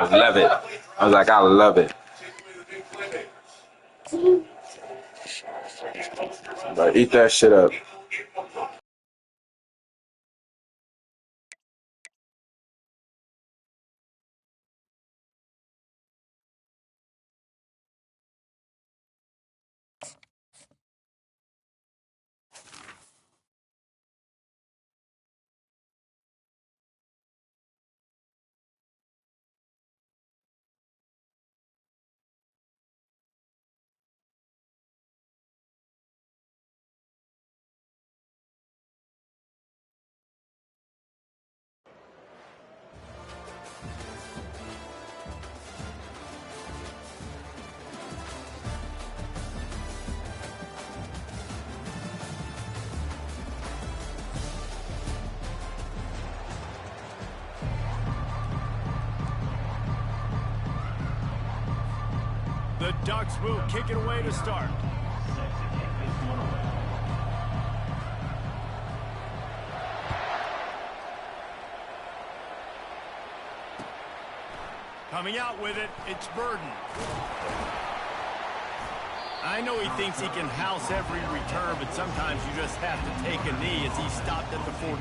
I love it. I was like, I love it. Like, eat that shit up. The Ducks will kick it away to start. Coming out with it, it's Burden. I know he thinks he can house every return, but sometimes you just have to take a knee as he stopped at the 14.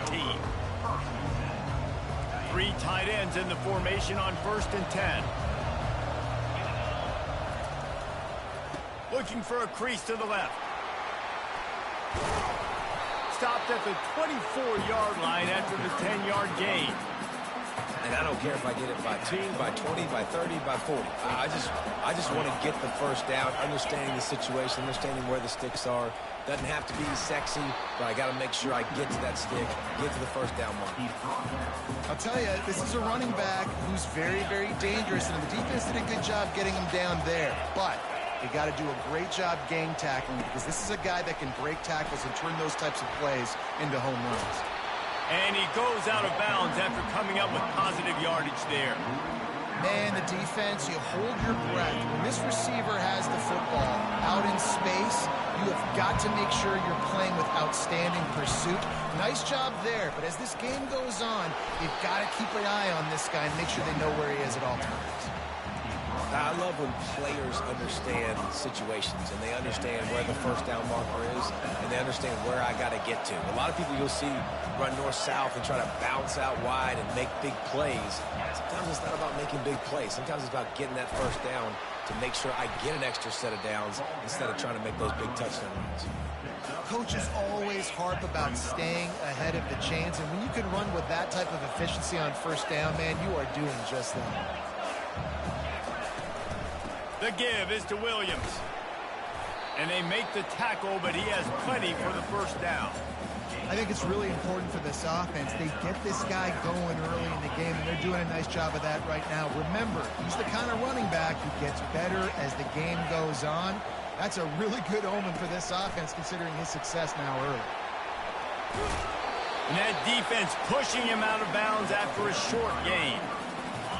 3 tight ends in the formation on 1st and 10. Looking for a crease to the left. Stopped at the 24-yard line after the 10-yard gain. And I don't care if I get it by 2, by 20, by 30, by 40. I just want to get the first down, understanding the situation, understanding where the sticks are. Doesn't have to be sexy, but I got to make sure I get to that stick, get to the first down mark. I'll tell you, this is a running back who's very, very dangerous, and the defense did a good job getting him down there. But they got to do a great job game tackling, because this is a guy that can break tackles and turn those types of plays into home runs. And he goes out of bounds after coming up with positive yardage there. Man, the defense, you hold your breath. When this receiver has the football out in space, you have got to make sure you're playing with outstanding pursuit. Nice job there, but as this game goes on, you've got to keep an eye on this guy and make sure they know where he is at all times. I love when players understand situations and they understand where the first down marker is and they understand where I got to get to. A lot of people you'll see run north-south and try to bounce out wide and make big plays. Sometimes it's not about making big plays. Sometimes it's about getting that first down to make sure I get an extra set of downs instead of trying to make those big touchdown runs. Coaches always harp about staying ahead of the chains, and when you can run with that type of efficiency on first down, man, you are doing just that. The give is to Williams. And they make the tackle, but he has plenty for the first down. I think it's really important for this offense. They get this guy going early in the game, and they're doing a nice job of that right now. Remember, he's the kind of running back who gets better as the game goes on. That's a really good omen for this offense, considering his success now early. And that defense pushing him out of bounds after a short gain.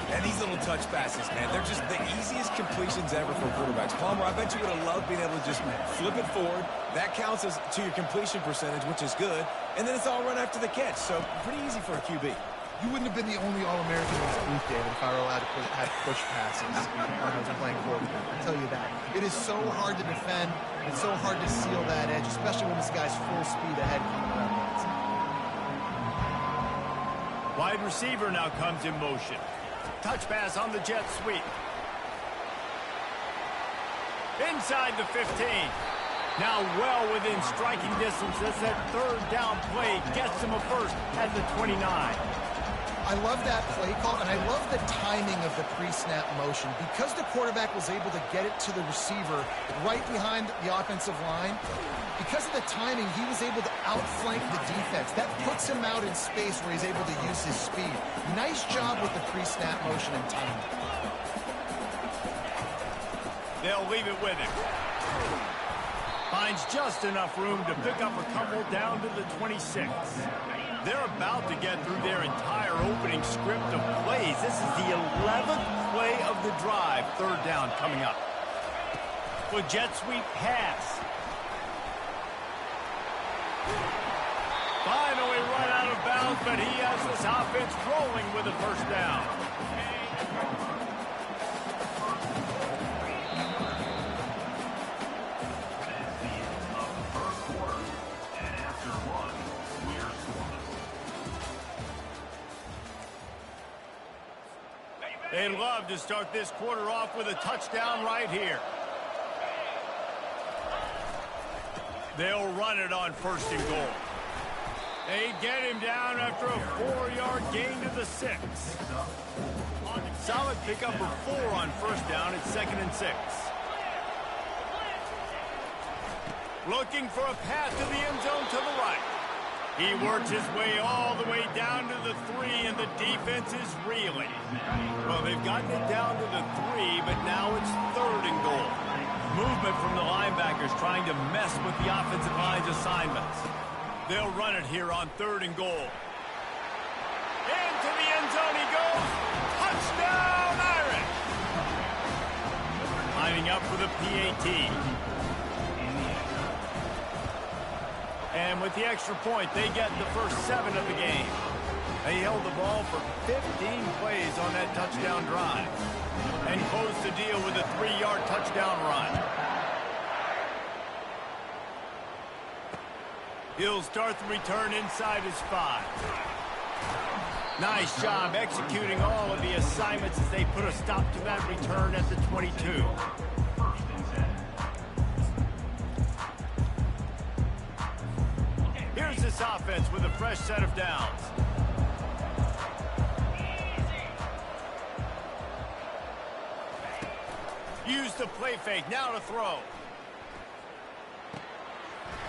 And these little touch passes, man, they're just the easiest completions ever for quarterbacks. Palmer, I bet you would have loved being able to just flip it forward. That counts as to your completion percentage, which is good. And then it's all run after the catch, so pretty easy for a QB. You wouldn't have been the only All-American in this booth, David, if I were allowed to have push passes when I was playing quarterback. I'll tell you that. It is so hard to defend. It's so hard to seal that edge, especially when this guy's full speed ahead coming around the outside. Wide receiver now comes in motion. Touch pass on the jet sweep. Inside the 15. Now well within striking distance as that third down play gets him a first at the 29. I love that play call, and I love the timing of the pre-snap motion. Because the quarterback was able to get it to the receiver right behind the offensive line, because of the timing, he was able to outflank the defense. That puts him out in space where he's able to use his speed. Nice job with the pre-snap motion and timing. They'll leave it with him. Finds just enough room to pick up a couple down to the 26. They're about to get through their entire opening script of plays. This is the 11th play of the drive. Third down coming up. With jet sweep pass. Finally run out of bounds, but he has this offense rolling with a first down. They'd love to start this quarter off with a touchdown right here. They'll run it on 1st and goal. They get him down after a 4-yard gain to the 6. Solid pickup of 4 on 1st down. It's 2nd and 6. Looking for a path to the end zone to the right. He worked his way all the way down to the 3, and the defense is reeling. Well, they've gotten it down to the 3, but now it's 3rd and goal. Movement from the linebackers trying to mess with the offensive line's assignments. They'll run it here on 3rd and goal. Into the end zone he goes. Touchdown, Irish! Lining up for the PAT. And with the extra point, they get the first 7 of the game. They held the ball for 15 plays on that touchdown drive and closed the deal with a 3-yard touchdown run. He'll start the return inside his 5. Nice job executing all of the assignments as they put a stop to that return at the 22. Here's this offense with a fresh set of downs. Use the play fake, now to throw.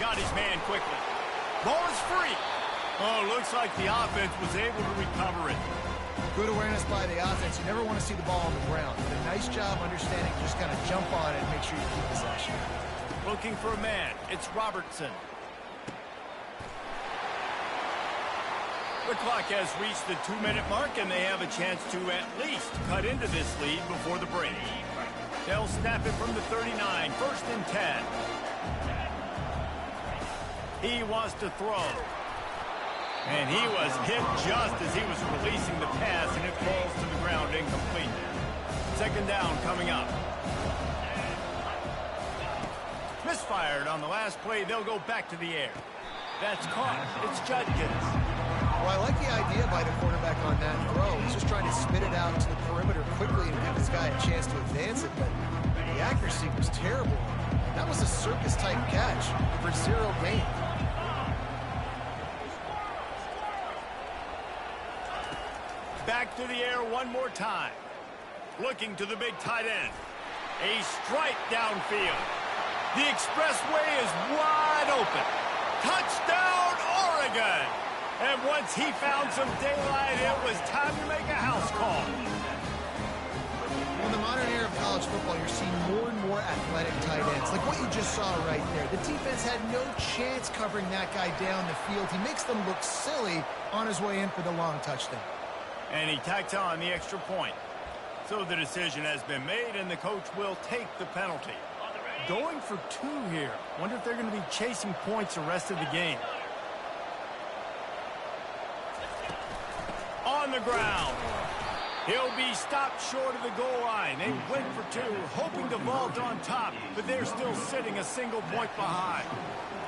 Got his man quickly. Ball is free. Oh, looks like the offense was able to recover it. Good awareness by the offense. You never want to see the ball on the ground. But a nice job understanding just kind of jump on it and make sure you keep possession. Looking for a man. It's Robertson. The clock has reached the 2-minute mark, and they have a chance to at least cut into this lead before the break. They'll snap it from the 39, 1st and 10. He wants to throw. And he was hit just as he was releasing the pass, and it falls to the ground incomplete. 2nd down coming up. Misfired on the last play. They'll go back to the air. That's caught. It's Judkins. Well, I like the idea by the quarterback on that throw. He's just trying to spit it out to the perimeter quickly and give his guy a chance to advance it, but the accuracy was terrible. That was a circus-type catch for 0 gain. Back to the air one more time. Looking to the big tight end. A strike downfield. The expressway is wide open. Touchdown, Oregon! And once he found some daylight, it was time to make a house call. In the modern era of college football, you're seeing more and more athletic tight ends, like what you just saw right there. The defense had no chance covering that guy down the field. He makes them look silly on his way in for the long touchdown. And he tacks on the extra point. So the decision has been made, and the coach will take the penalty. Going for 2 here. Wonder if they're going to be chasing points the rest of the game. On the ground. He'll be stopped short of the goal line. They went for 2, hoping to vault on top, but they're still sitting a single point behind.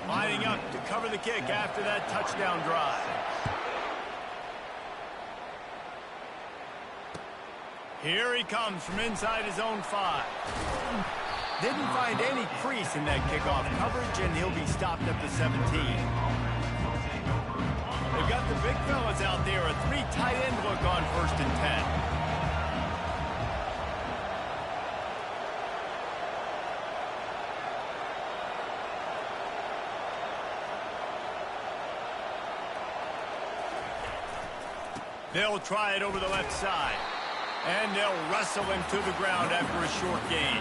Lining up to cover the kick after that touchdown drive. Here he comes from inside his own 5. Didn't find any crease in that kickoff coverage, and he'll be stopped at the 17. They've got the big fellas out there, a 3 tight end look on 1st and 10. They'll try it over the left side. And they'll wrestle him to the ground after a short gain.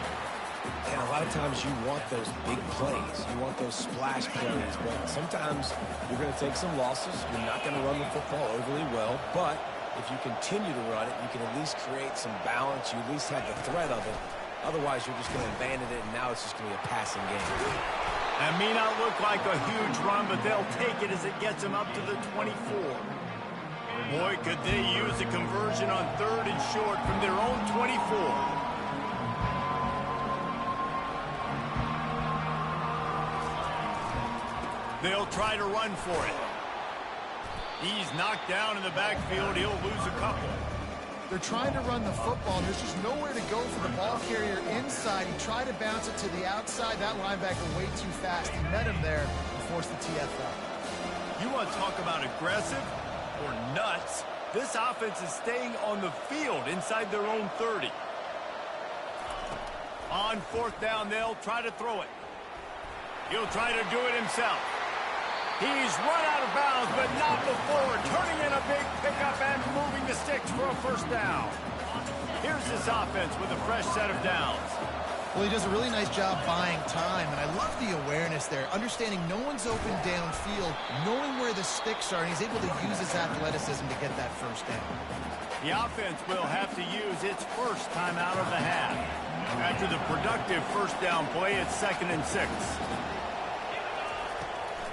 And a lot of times you want those big plays. You want those splash plays. But sometimes you're going to take some losses. You're not going to run the football overly well. But if you continue to run it, you can at least create some balance. You at least have the threat of it. Otherwise, you're just going to abandon it, and now it's just going to be a passing game. That may not look like a huge run, but they'll take it as it gets them up to the 24. Boy, could they use a conversion on 3rd and short from their own 24. They'll try to run for it. He's knocked down in the backfield. He'll lose a couple. They're trying to run the football, and there's just nowhere to go for the ball carrier inside. He tried to bounce it to the outside. That linebacker way too fast. He met him there and forced the TFL. You want to talk about aggressive or nuts? This offense is staying on the field inside their own 30. On 4th down, they'll try to throw it. He'll try to do it himself. He's run out of bounds, but not before. Turning in a big pickup and moving the sticks for a 1st down. Here's this offense with a fresh set of downs. Well, he does a really nice job buying time, and I love the awareness there. Understanding no one's open downfield, knowing where the sticks are, and he's able to use his athleticism to get that 1st down. The offense will have to use its first time out of the half. After the productive 1st down play, it's 2nd and 6.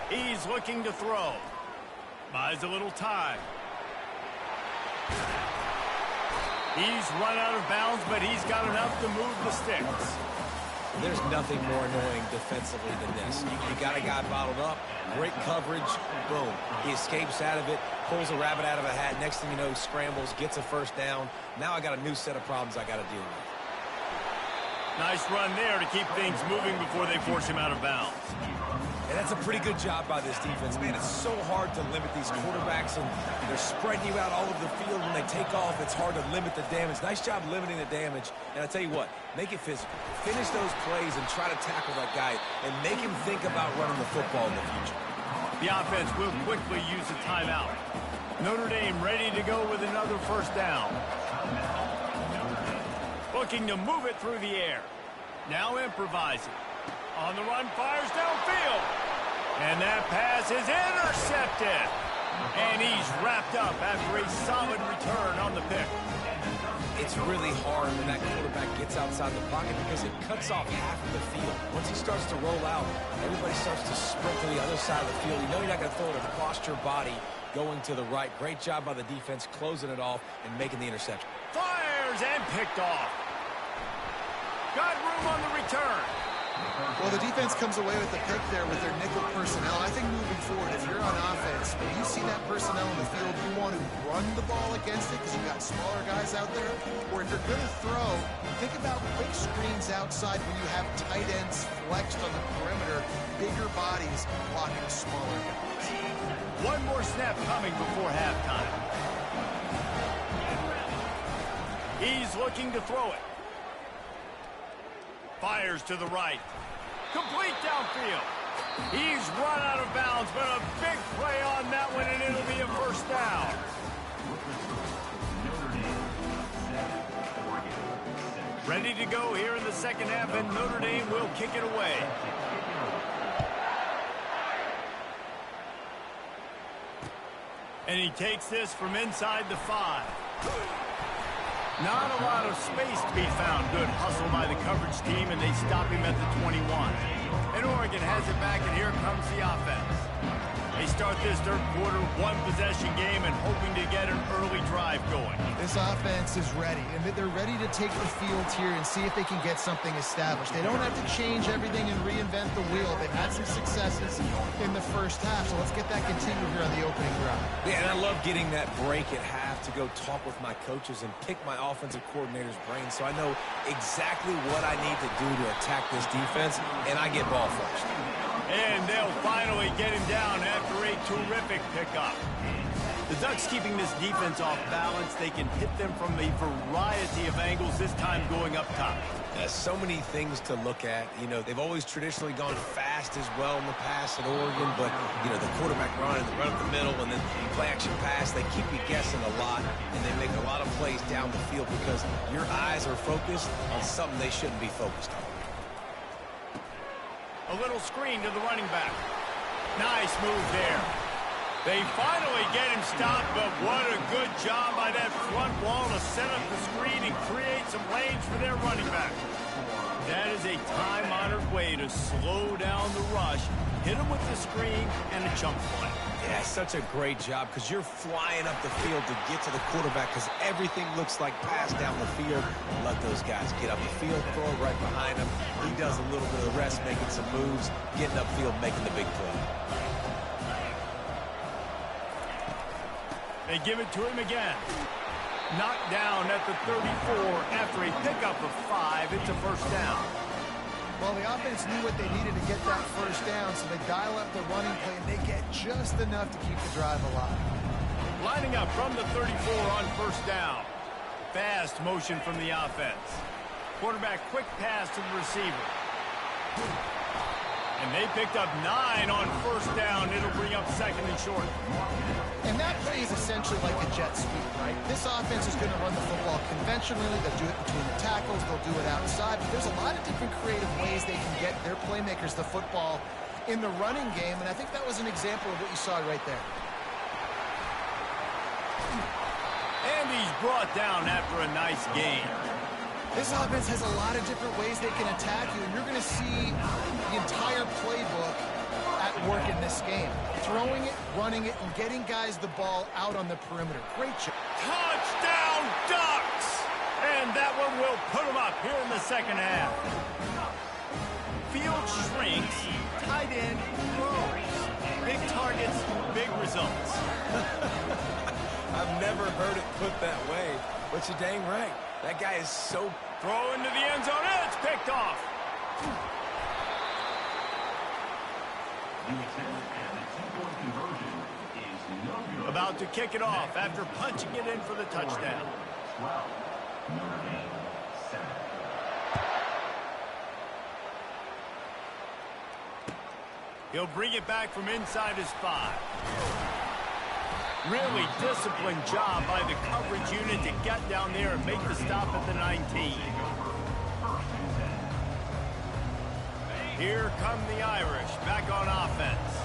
He's looking to throw. Buys a little time. He's run out of bounds, but he's got enough to move the sticks. There's nothing more annoying defensively than this. You got a guy bottled up, great coverage, boom. He escapes out of it, pulls a rabbit out of a hat. Next thing you know, scrambles, gets a 1st down. Now I got a new set of problems I got to deal with. Nice run there to keep things moving before they force him out of bounds. And that's a pretty good job by this defense. Man, it's so hard to limit these quarterbacks, and they're spreading you out all over the field. When they take off, it's hard to limit the damage. Nice job limiting the damage. And I tell you what, make it physical. Finish those plays and try to tackle that guy and make him think about running the football in the future. The offense will quickly use a timeout. Notre Dame ready to go with another 1st down. Looking to move it through the air. Now improvising. On the run, fires downfield. And that pass is intercepted. And he's wrapped up after a solid return on the pick. It's really hard when that quarterback gets outside the pocket because it cuts off half of the field. Once he starts to roll out, everybody starts to sprint to the other side of the field. You know you're not going to throw it across your body going to the right. Great job by the defense closing it off and making the interception. Fires and picked off. Got room on the return. Well, the defense comes away with the pick there with their nickel personnel. I think moving forward, if you're on offense, when you see that personnel in the field, you want to run the ball against it because you've got smaller guys out there. Or if you're going to throw, think about quick screens outside when you have tight ends flexed on the perimeter, bigger bodies blocking smaller guys. One more snap coming before halftime. He's looking to throw it. Fires to the right. Complete downfield. He's run out of bounds, but a big play on that one, and it'll be a 1st down. Ready to go here in the 2nd half, and Notre Dame will kick it away. And he takes this from inside the 5. Not a lot of space to be found. Good hustle by the coverage team, and they stop him at the 21. And Oregon has it back, and here comes the offense. They start this 3rd quarter, 1-possession game, and hoping to get an early drive going. This offense is ready, and they're ready to take the field here and see if they can get something established. They don't have to change everything and reinvent the wheel. They've had some successes in the 1st half, so let's get that continued here on the opening drive. Yeah, and I love getting that break at half to go talk with my coaches and pick my offensive coordinator's brain so I know exactly what I need to do to attack this defense, and I get ball first. And they'll finally get him down after a terrific pickup. The Ducks keeping this defense off balance. They can hit them from a variety of angles, this time going up top. There's so many things to look at. You know, they've always traditionally gone fast as well in the past at Oregon, but, you know, the quarterback run and the run up the middle and then play-action pass, they keep you guessing a lot, and they make a lot of plays down the field because your eyes are focused on something they shouldn't be focused on. A little screen to the running back. Nice move there. They finally get him stopped, but what a good job by that front wall to set up the screen and create some lanes for their running back. That is a time-honored way to slow down the rush, hit him with the screen, and a chunk play. Yeah, such a great job because you're flying up the field to get to the quarterback because everything looks like pass down the field. Let those guys get up the field, throw it right behind him. He does a little bit of the rest, making some moves, getting upfield, making the big play. They give it to him again. Knocked down at the 34 after a pickup of 5. It's a first down. Well, the offense knew what they needed to get that first down, so they dial up the running play, and they get just enough to keep the drive alive. Lining up from the 34 on first down. Fast motion from the offense. Quarterback quick pass to the receiver. And they picked up 9 on first down. It'll bring up second and short. And that play is essentially like a jet sweep, right? This offense is going to run the football conventionally. They'll do it between the tackles. They'll do it outside. But there's a lot of different creative ways they can get their playmakers the football in the running game. And I think that was an example of what you saw right there. And he's brought down after a nice gain. This offense has a lot of different ways they can attack you, and you're going to see the entire playbook at work in this game. Throwing it, running it, and getting guys the ball out on the perimeter. Great job. Touchdown, Ducks! And that one will put them up here in the second half. Field shrinks, tight end grows. Big targets, big results. I've never heard it put that way, but you're dang right. That guy is so... Throw into the end zone, and it's picked off. About to kick it off after punching it in for the touchdown. He'll bring it back from inside his 5. Really disciplined job by the coverage unit to get down there and make the stop at the 19. Here come the Irish back on offense.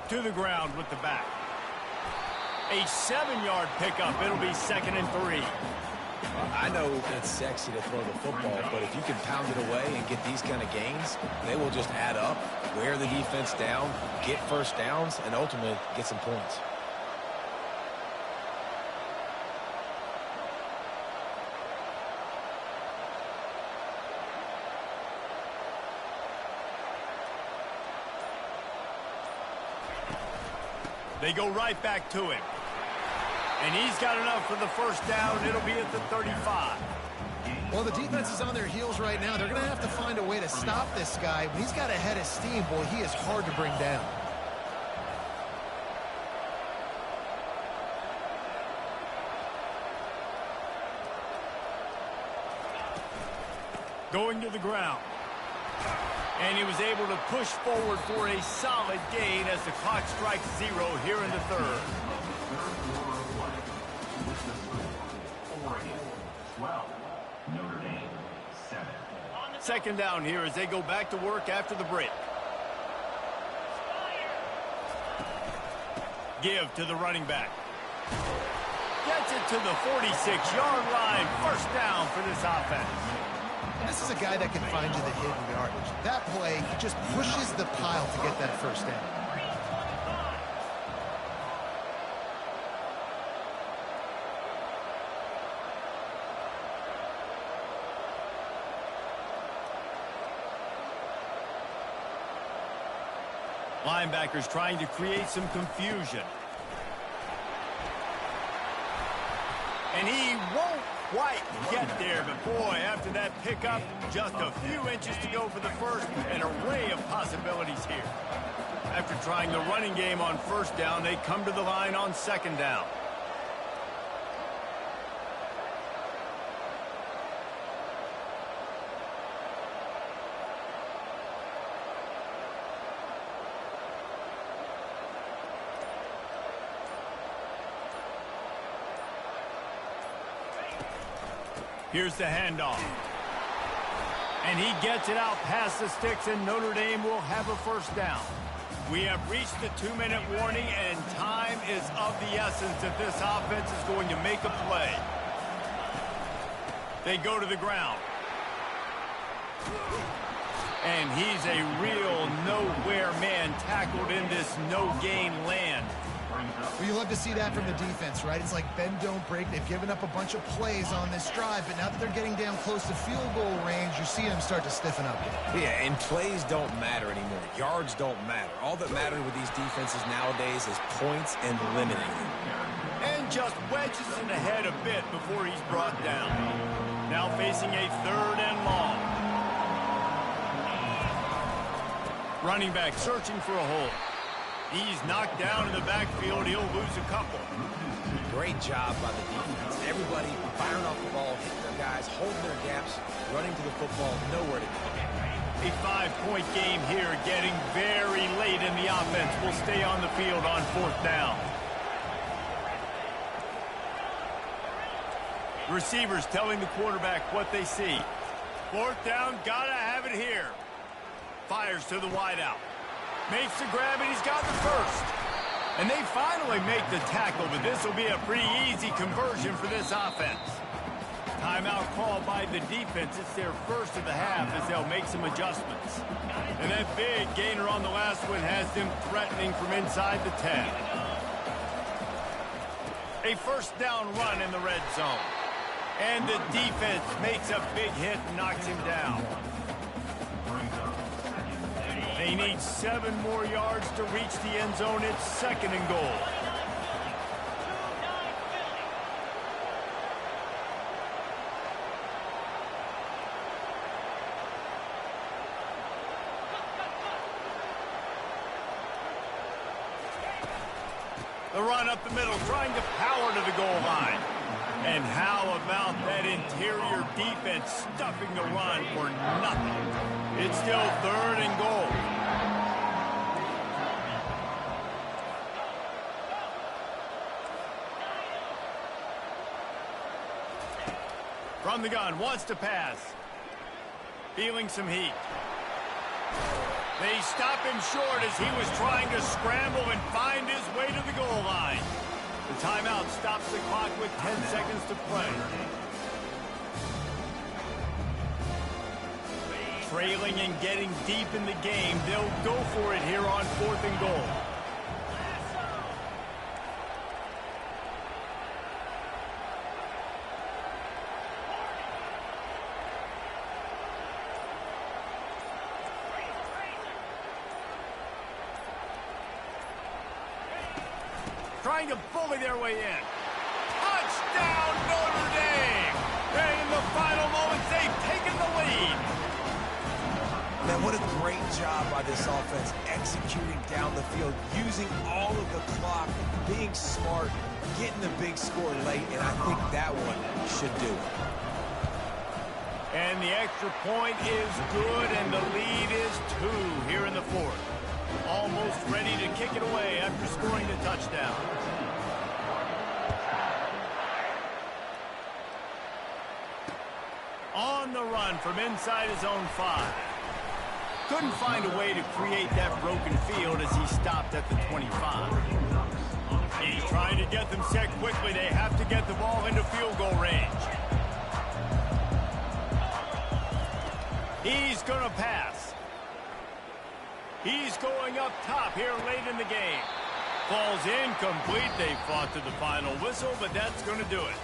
To the ground with the back. A 7-yard pickup. It'll be second and 3. I know it's sexy to throw the football, but if you can pound it away and get these kind of gains, they will just add up, wear the defense down, get first downs, and ultimately get some points. They go right back to him. And he's got enough for the first down. It'll be at the 35. Well, the defense is on their heels right now. They're going to have to find a way to stop this guy. When he's got a head of steam, boy, he is hard to bring down. Going to the ground. And he was able to push forward for a solid gain as the clock strikes 0 here in the third. Second down here as they go back to work after the break. Give to the running back. Gets it to the 46-yard line. First down for this offense. This is a guy that can find you the hidden yardage. That play, he just pushes the pile to get that first down. Linebackers trying to create some confusion. And he won't quite get there, but boy, after that pickup, just a few inches to go for the first, an array of possibilities here. After trying the running game on first down, they come to the line on second down. Here's the handoff. And he gets it out past the sticks, and Notre Dame will have a first down. We have reached the 2-minute warning, and time is of the essence if this offense is going to make a play. They go to the ground. And he's a real nowhere man tackled in this no-gain land. Well, you love to see that from the defense, right? It's like bend, don't break. They've given up a bunch of plays on this drive, but now that they're getting down close to field goal range, you're seeing them start to stiffen up. Yeah, and plays don't matter anymore. Yards don't matter. All that matters with these defenses nowadays is points and limiting them. And just wedges it ahead a bit before he's brought down. Now facing a 3rd and long. Running back searching for a hole. He's knocked down in the backfield. He'll lose a couple. Great job by the defense. Everybody firing off the ball, hitting their guys, holding their gaps, running to the football, nowhere to go. A 5-point game here, getting very late in the offense. Will stay on the field on 4th down. Receivers telling the quarterback what they see. 4th down, gotta have it here. Fires to the wideout. Makes the grab, and he's got the first. And they finally make the tackle, but this will be a pretty easy conversion for this offense. Timeout called by the defense. It's their first of the half as they'll make some adjustments. And that big gainer on the last one has them threatening from inside the 10. A 1st down run in the red zone. And the defense makes a big hit and knocks him down. They need 7 more yards to reach the end zone. It's 2nd and goal. The run up the middle, trying to power to the goal line. And how about that interior defense stuffing the run for nothing? It's still 3rd and goal. From the gun, wants to pass. Feeling some heat. They stop him short as he was trying to scramble and find his way to the goal line. The timeout stops the clock with 10 seconds to play. Trailing and getting deep in the game, they'll go for it here on 4th and goal. Trying to bully their way in. Touchdown, Notre Dame! And in the final moments, they've taken the lead. Man, what a great job by this offense executing down the field, using all of the clock, being smart, getting the big score late, and I think that one should do it. And the extra point is good, and the lead is 2 here in the 4th. Almost ready to kick it away after scoring the touchdown. On the run from inside his own 5. Couldn't find a way to create that broken field as he stopped at the 25. He's trying to get them set quickly. They have to get the ball into field goal range. He's going to pass. He's going up top here late in the game. Falls incomplete. They fought to the final whistle, but that's going to do it.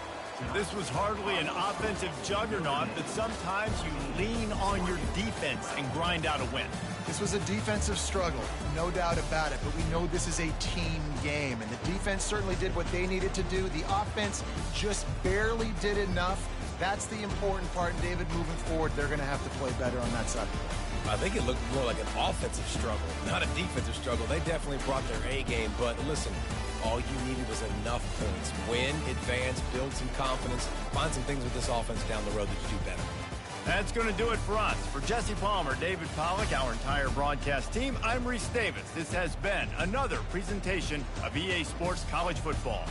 This was hardly an offensive juggernaut, but sometimes you lean on your defense and grind out a win. This was a defensive struggle, no doubt about it, but we know this is a team game, and the defense certainly did what they needed to do. The offense just barely did enough. That's the important part, and David, moving forward, they're going to have to play better on that side. I think it looked more like an offensive struggle, not a defensive struggle. They definitely brought their A game, but listen, all you needed was enough points. Win, advance, build some confidence, find some things with this offense down the road that you do better. That's going to do it for us. For Jesse Palmer, David Pollack, our entire broadcast team, I'm Reese Davis. This has been another presentation of EA Sports College Football.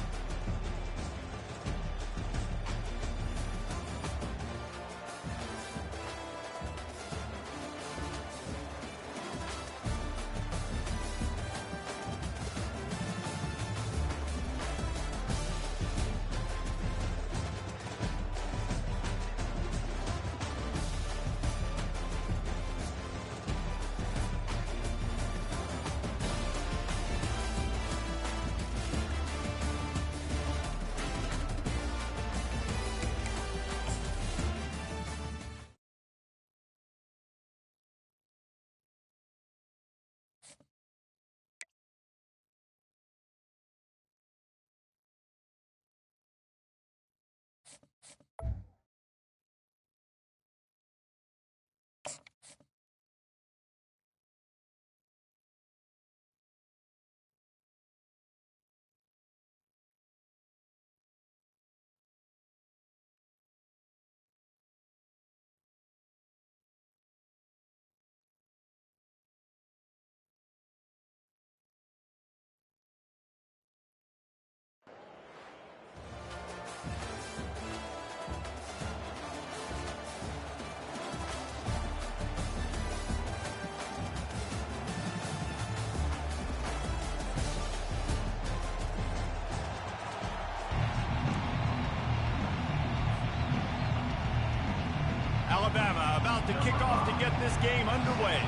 Alabama about to kick off to get this game underway.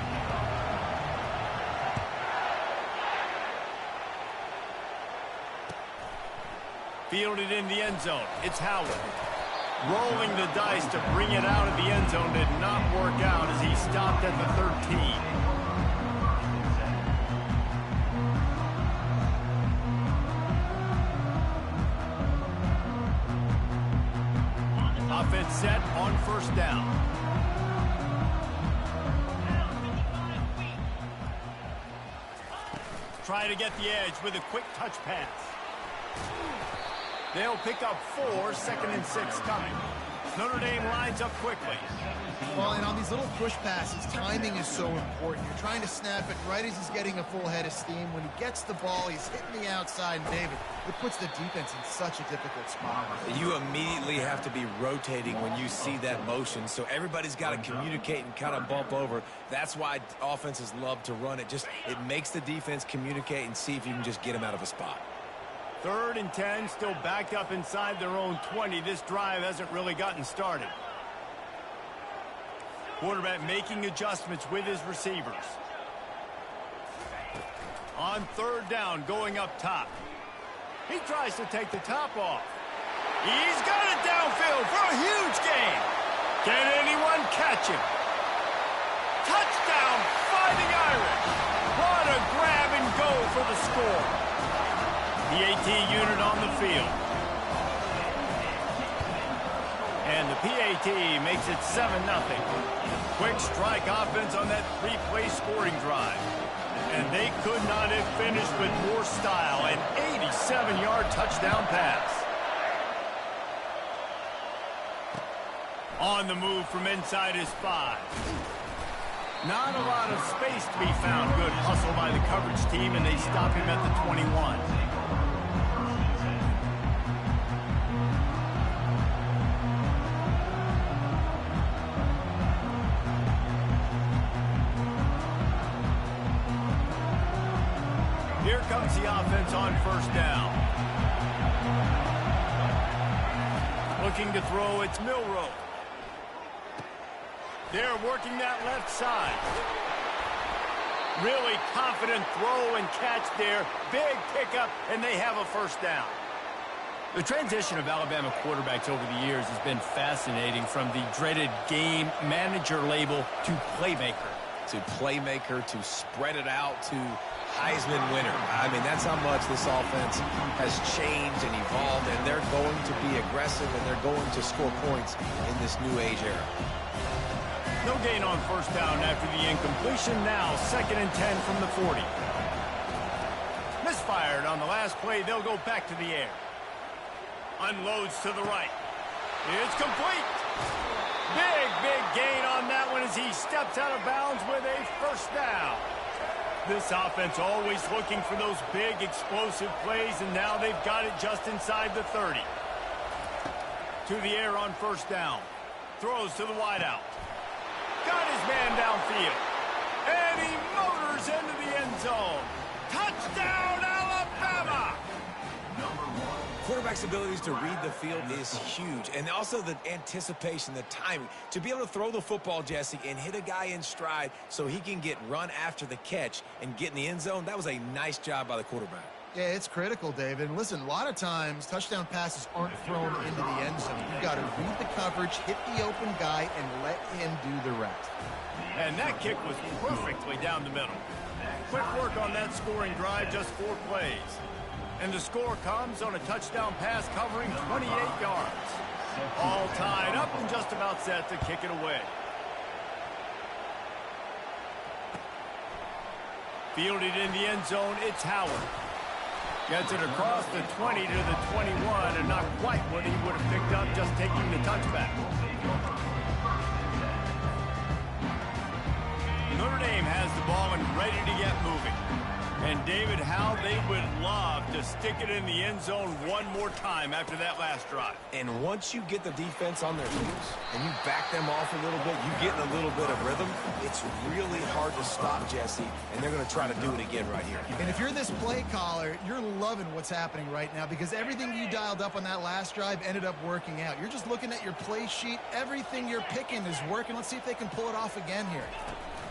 Fielded in the end zone. It's Howard. Rolling the dice to bring it out of the end zone did not work out as he stopped at the 13. Offense set on first down. Try to get the edge with a quick touch pass. They'll pick up 4, 2nd and 6 coming. Notre Dame lines up quickly. Well, and on these little push passes, timing is so important. You're trying to snap it right as he's getting a full head of steam. When he gets the ball, he's hitting the outside. And, David, it puts the defense in such a difficult spot. You immediately have to be rotating when you see that motion, so everybody's got to communicate and kind of bump over. That's why offenses love to run it. It makes the defense communicate and see if you can just get them out of a spot. 3rd and 10, still backed up inside their own 20. This drive hasn't really gotten started. Quarterback making adjustments with his receivers. On 3rd down, going up top. He tries to take the top off. He's got it downfield for a huge gain. Can anyone catch him? Touchdown, Fighting Irish. What a grab and go for the score. The AT unit on the field. And the PAT makes it 7-0. Quick strike offense on that 3-play scoring drive. And they could not have finished with more style. An 87-yard touchdown pass. On the move from inside his 5. Not a lot of space to be found. Good hustle by the coverage team, and they stop him at the 21. Here comes the offense on first down. Looking to throw, it's Milroe. They're working that left side. Really confident throw and catch there. Big pickup, and they have a first down. The transition of Alabama quarterbacks over the years has been fascinating, from the dreaded game manager label to playmaker. To playmaker, to spread it out, to Heisman winner. I mean, that's how much this offense has changed and evolved, and they're going to be aggressive, and they're going to score points in this new age era. No gain on first down after the incompletion. Now 2nd and 10 from the 40. Misfired on the last play. They'll go back to the air. Unloads to the right. It's complete. Big gain on that one as he steps out of bounds with a first down. This offense always looking for those big explosive plays, and now they've got it just inside the 30. To the air on first down. Throws to the wideout. Got his man downfield. And he motors into the end zone. Touchdown, Alabama! Quarterback's abilities to read the field is huge, and also the anticipation, the timing. To be able to throw the football, Jesse, and hit a guy in stride so he can get run after the catch and get in the end zone, that was a nice job by the quarterback. Yeah, it's critical, David. And listen, a lot of times touchdown passes aren't thrown into the end zone. You've got to read the coverage, hit the open guy, and let him do the rest. And that kick was perfectly down the middle. Quick work on that scoring drive, just 4 plays. And the score comes on a touchdown pass covering 28 yards. All tied up and just about set to kick it away. Fielded in the end zone, it's Howard. Gets it across the 20 to the 21, and not quite what he would have picked up just taking the touchback. Notre Dame has the ball and ready to get moving. And, David, how they would love to stick it in the end zone one more time after that last drive. And once you get the defense on their heels and you back them off a little bit, you get in a little bit of rhythm, it's really hard to stop, Jesse, and they're going to try to do it again right here. And if you're this play caller, you're loving what's happening right now because everything you dialed up on that last drive ended up working out. You're just looking at your play sheet. Everything you're picking is working. Let's see if they can pull it off again here.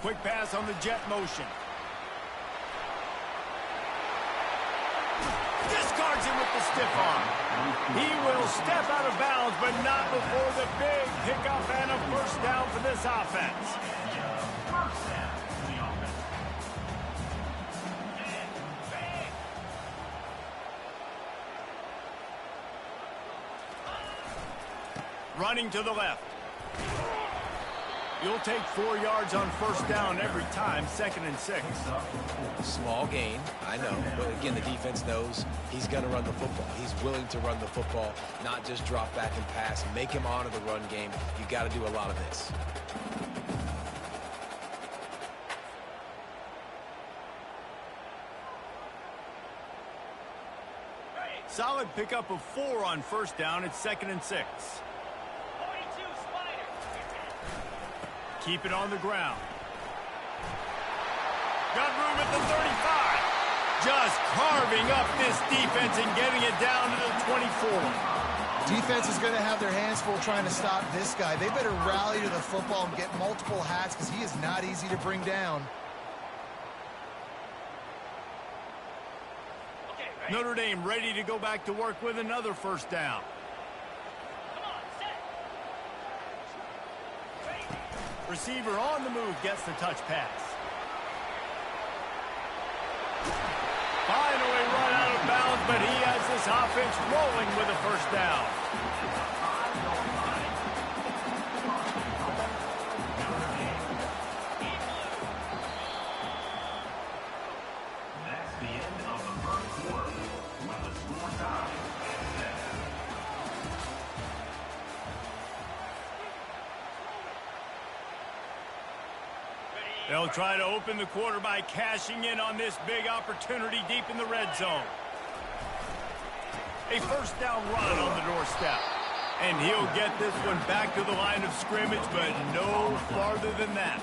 Quick pass on the jet motion. Discards him with the stiff arm. He will step out of bounds, but not before the big pickup and a first down for this offense. Running to the left. You'll take 4 yards on first down every time, 2nd and 6. Small gain, I know. But again, the defense knows he's going to run the football. He's willing to run the football, not just drop back and pass. Make him honor the run game. You got to do a lot of this. Solid pickup of 4 on first down. It's 2nd and 6. Keep it on the ground. Got room at the 35. Just carving up this defense and getting it down to the 24. Defense is going to have their hands full trying to stop this guy. They better rally to the football and get multiple hats because he is not easy to bring down. Notre Dame ready to go back to work with another first down. Receiver on the move gets the touch pass. Finally run out of bounds, but he has this offense rolling with a first down. That's the end of the first quarter with the score tied. They'll try to open the quarter by cashing in on this big opportunity deep in the red zone. A first down run on the doorstep. And he'll get this one back to the line of scrimmage, but no farther than that.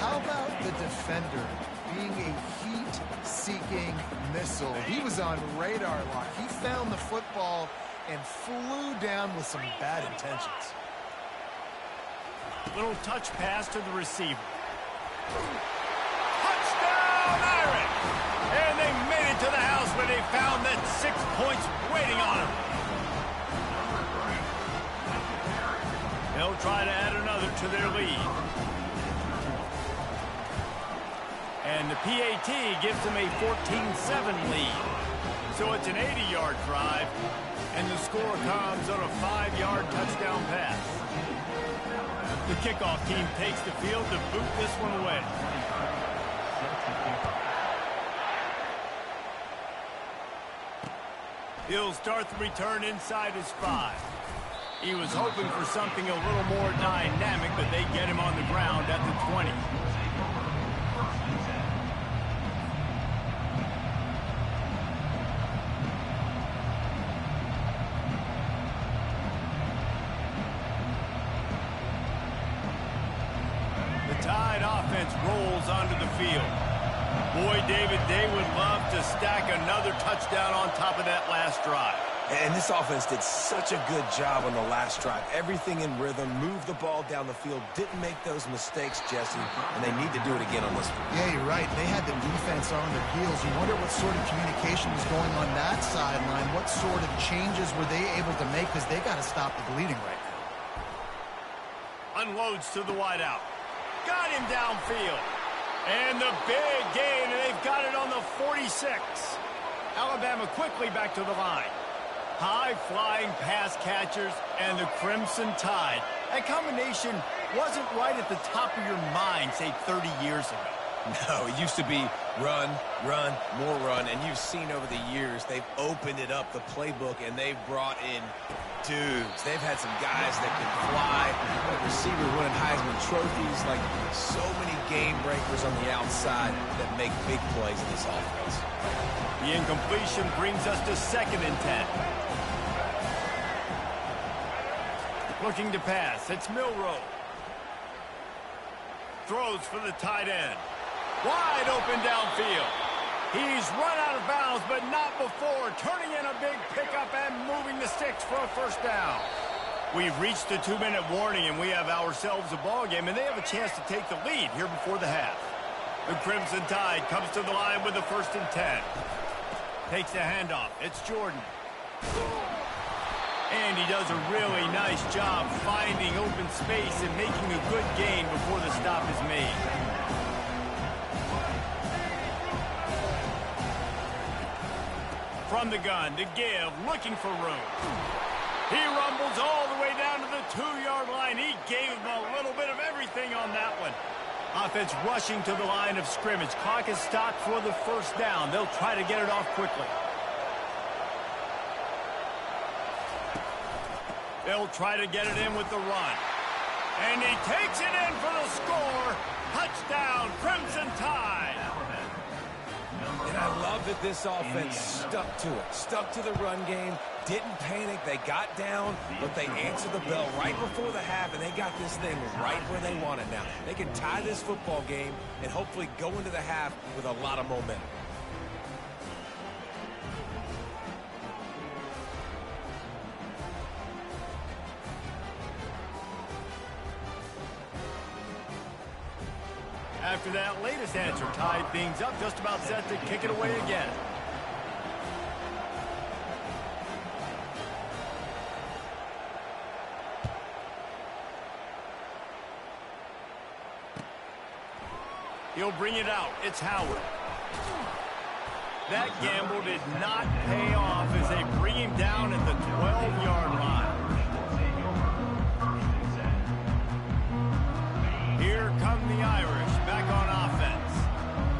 How about the defender being a heat-seeking missile? He was on radar lock. He found the football and flew down with some bad intentions. Little touch pass to the receiver. Touchdown, Irish! And they made it to the house where they found that 6 points waiting on them. They'll try to add another to their lead. And the PAT gives them a 14-7 lead. So it's an 80-yard drive, and the score comes on a 5-yard touchdown pass. The kickoff team takes the field to boot this one away. He'll start the return inside his 5. He was hoping for something a little more dynamic, but they get him on the ground at the 20. Tide offense rolls onto the field. Boy, David, they would love to stack another touchdown on top of that last drive. And this offense did such a good job on the last drive. Everything in rhythm, moved the ball down the field, didn't make those mistakes, Jesse, and they need to do it again on this one. Yeah, you're right. They had the defense on their heels. You wonder what sort of communication was going on that sideline. What sort of changes were they able to make because they got to stop the bleeding right now. Unloads to the wideout. Got him downfield. And the big gain, and they've got it on the 46. Alabama quickly back to the line. High-flying pass catchers and the Crimson Tide. That combination wasn't right at the top of your mind, say, 30 years ago. No, it used to be Run, run, more run. And you've seen over the years, they've opened it up, the playbook, and they've brought in dudes. They've had some guys that can fly, like receivers winning Heisman trophies, like so many game breakers on the outside that make big plays in this offense. The incompletion brings us to 2nd and 10. Looking to pass, it's Milroe. Throws for the tight end. Wide open downfield. He's run out of bounds, but not before turning in a big pickup and moving the sticks for a 1st down. We've reached the 2-minute warning, and we have ourselves a ball game, and they have a chance to take the lead here before the half. The Crimson Tide comes to the line with the 1st and 10. Takes the handoff. It's Jordan. And he does a really nice job finding open space and making a good gain before the stop is made. From the gun to give, looking for room. He rumbles all the way down to the 2-yard line. He gave him a little bit of everything on that one. Offense rushing to the line of scrimmage. Clock is stopped for the 1st down. They'll try to get it off quickly. They'll try to get it in with the run. And he takes it in for the score. Touchdown, Crimson Tide. And I love that this offense stuck to it, stuck to the run game, didn't panic. They got down, but they answered the bell right before the half, and they got this thing right where they want it now. They can tie this football game and hopefully go into the half with a lot of momentum. After that latest answer, tied things up, just about set to kick it away again. He'll bring it out. It's Howard. That gamble did not pay off as they bring him down at the 12-yard line. Here come the Irish back on offense.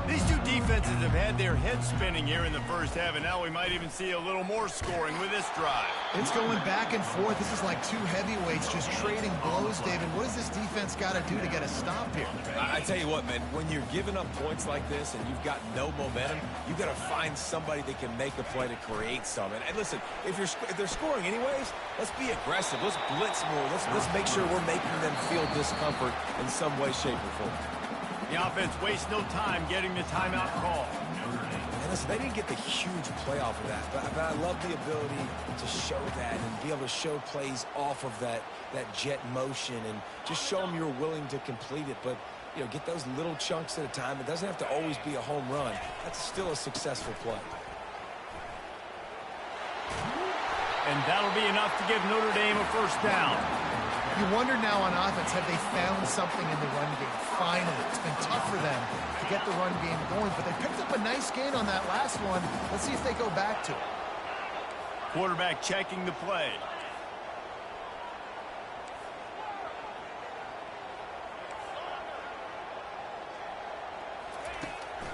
These two defenses have had their heads spinning here in the 1st half, and now we might even see a little more scoring with this drive. It's going back and forth. This is like two heavyweights just trading blows, David. What does this defense got to do to get a stop here? I tell you what, man, when you're giving up points like this and you've got no momentum, you've got to find somebody that can make a play to create some. And listen, if they're scoring anyways, let's be aggressive. Let's blitz more. Let's make sure we're making them feel discomfort in some way, shape, or form. The offense wastes no time getting the timeout call. And listen, they didn't get the huge play off of that, but I love the ability to show that and be able to show plays off of that jet motion and just show them you're willing to complete it. But, you know, get those little chunks at a time. It doesn't have to always be a home run. That's still a successful play. And that'll be enough to give Notre Dame a 1st down. You wonder now on offense, have they found something in the run game? Finally, it's been tough for them to get the run game going, but they picked up a nice gain on that last one. Let's see if they go back to it. Quarterback checking the play.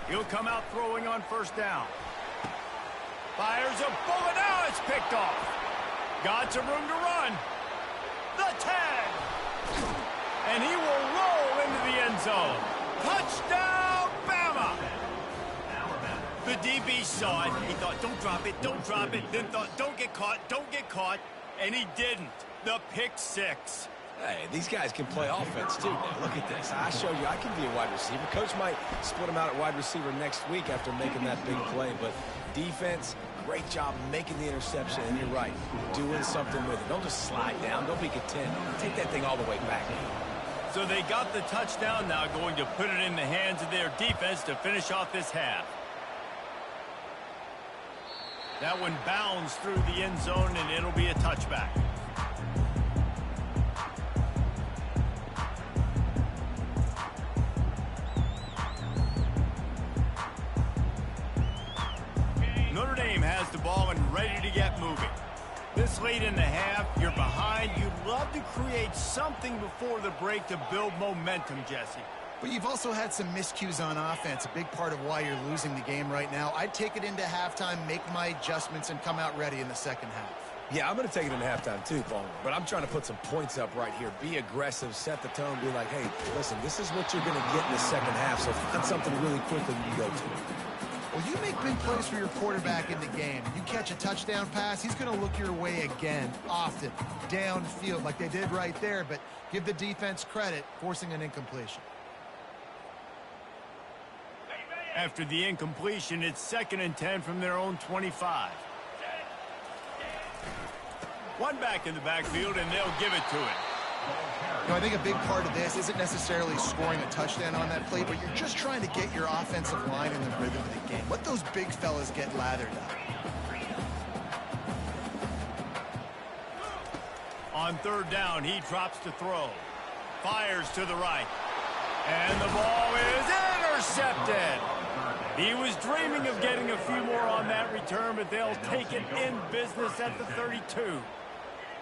He'll come out throwing on 1st down. Fires a bullet. Now it's picked off. Got some room to run. The tag. And he will roll into the end zone. Touchdown, Bama. The DB saw it. He thought, don't drop it, don't drop it. Then thought, don't get caught. And he didn't. The pick 6. Hey, these guys can play offense, too. Now, look at this. I showed you I can be a wide receiver. Coach might split him out at wide receiver next week after making that big play. But defense, great job making the interception. And you're right, doing something with it. Don't just slide down. Don't be content. Take that thing all the way back. So they got the touchdown, now going to put it in the hands of their defense to finish off this half. That one bounds through the end zone, and it'll be a touchback. Notre Dame has the ball and ready to get moving. This late in the half, you're behind. You'd love to create something before the break to build momentum, Jesse. But you've also had some miscues on offense, a big part of why you're losing the game right now. I'd take it into halftime, make my adjustments, and come out ready in the second half. Yeah, I'm going to take it into halftime too, Palmer. But I'm trying to put some points up right here. Be aggressive, set the tone, be like, hey, listen, this is what you're going to get in the second half, so find something really quickly you can go to. Well, you make big plays for your quarterback in the game. You catch a touchdown pass, he's going to look your way again, often, downfield, like they did right there. But give the defense credit, forcing an incompletion. After the incompletion, it's 2nd and 10 from their own 25. One back in the backfield, and they'll give it to it. You know, I think a big part of this isn't necessarily scoring a touchdown on that play, but you're just trying to get your offensive line in the rhythm of the game. Let those big fellas get lathered up. On 3rd down, he drops to throw. Fires to the right. And the ball is intercepted. He was dreaming of getting a few more on that return, but they'll take it in business at the 32.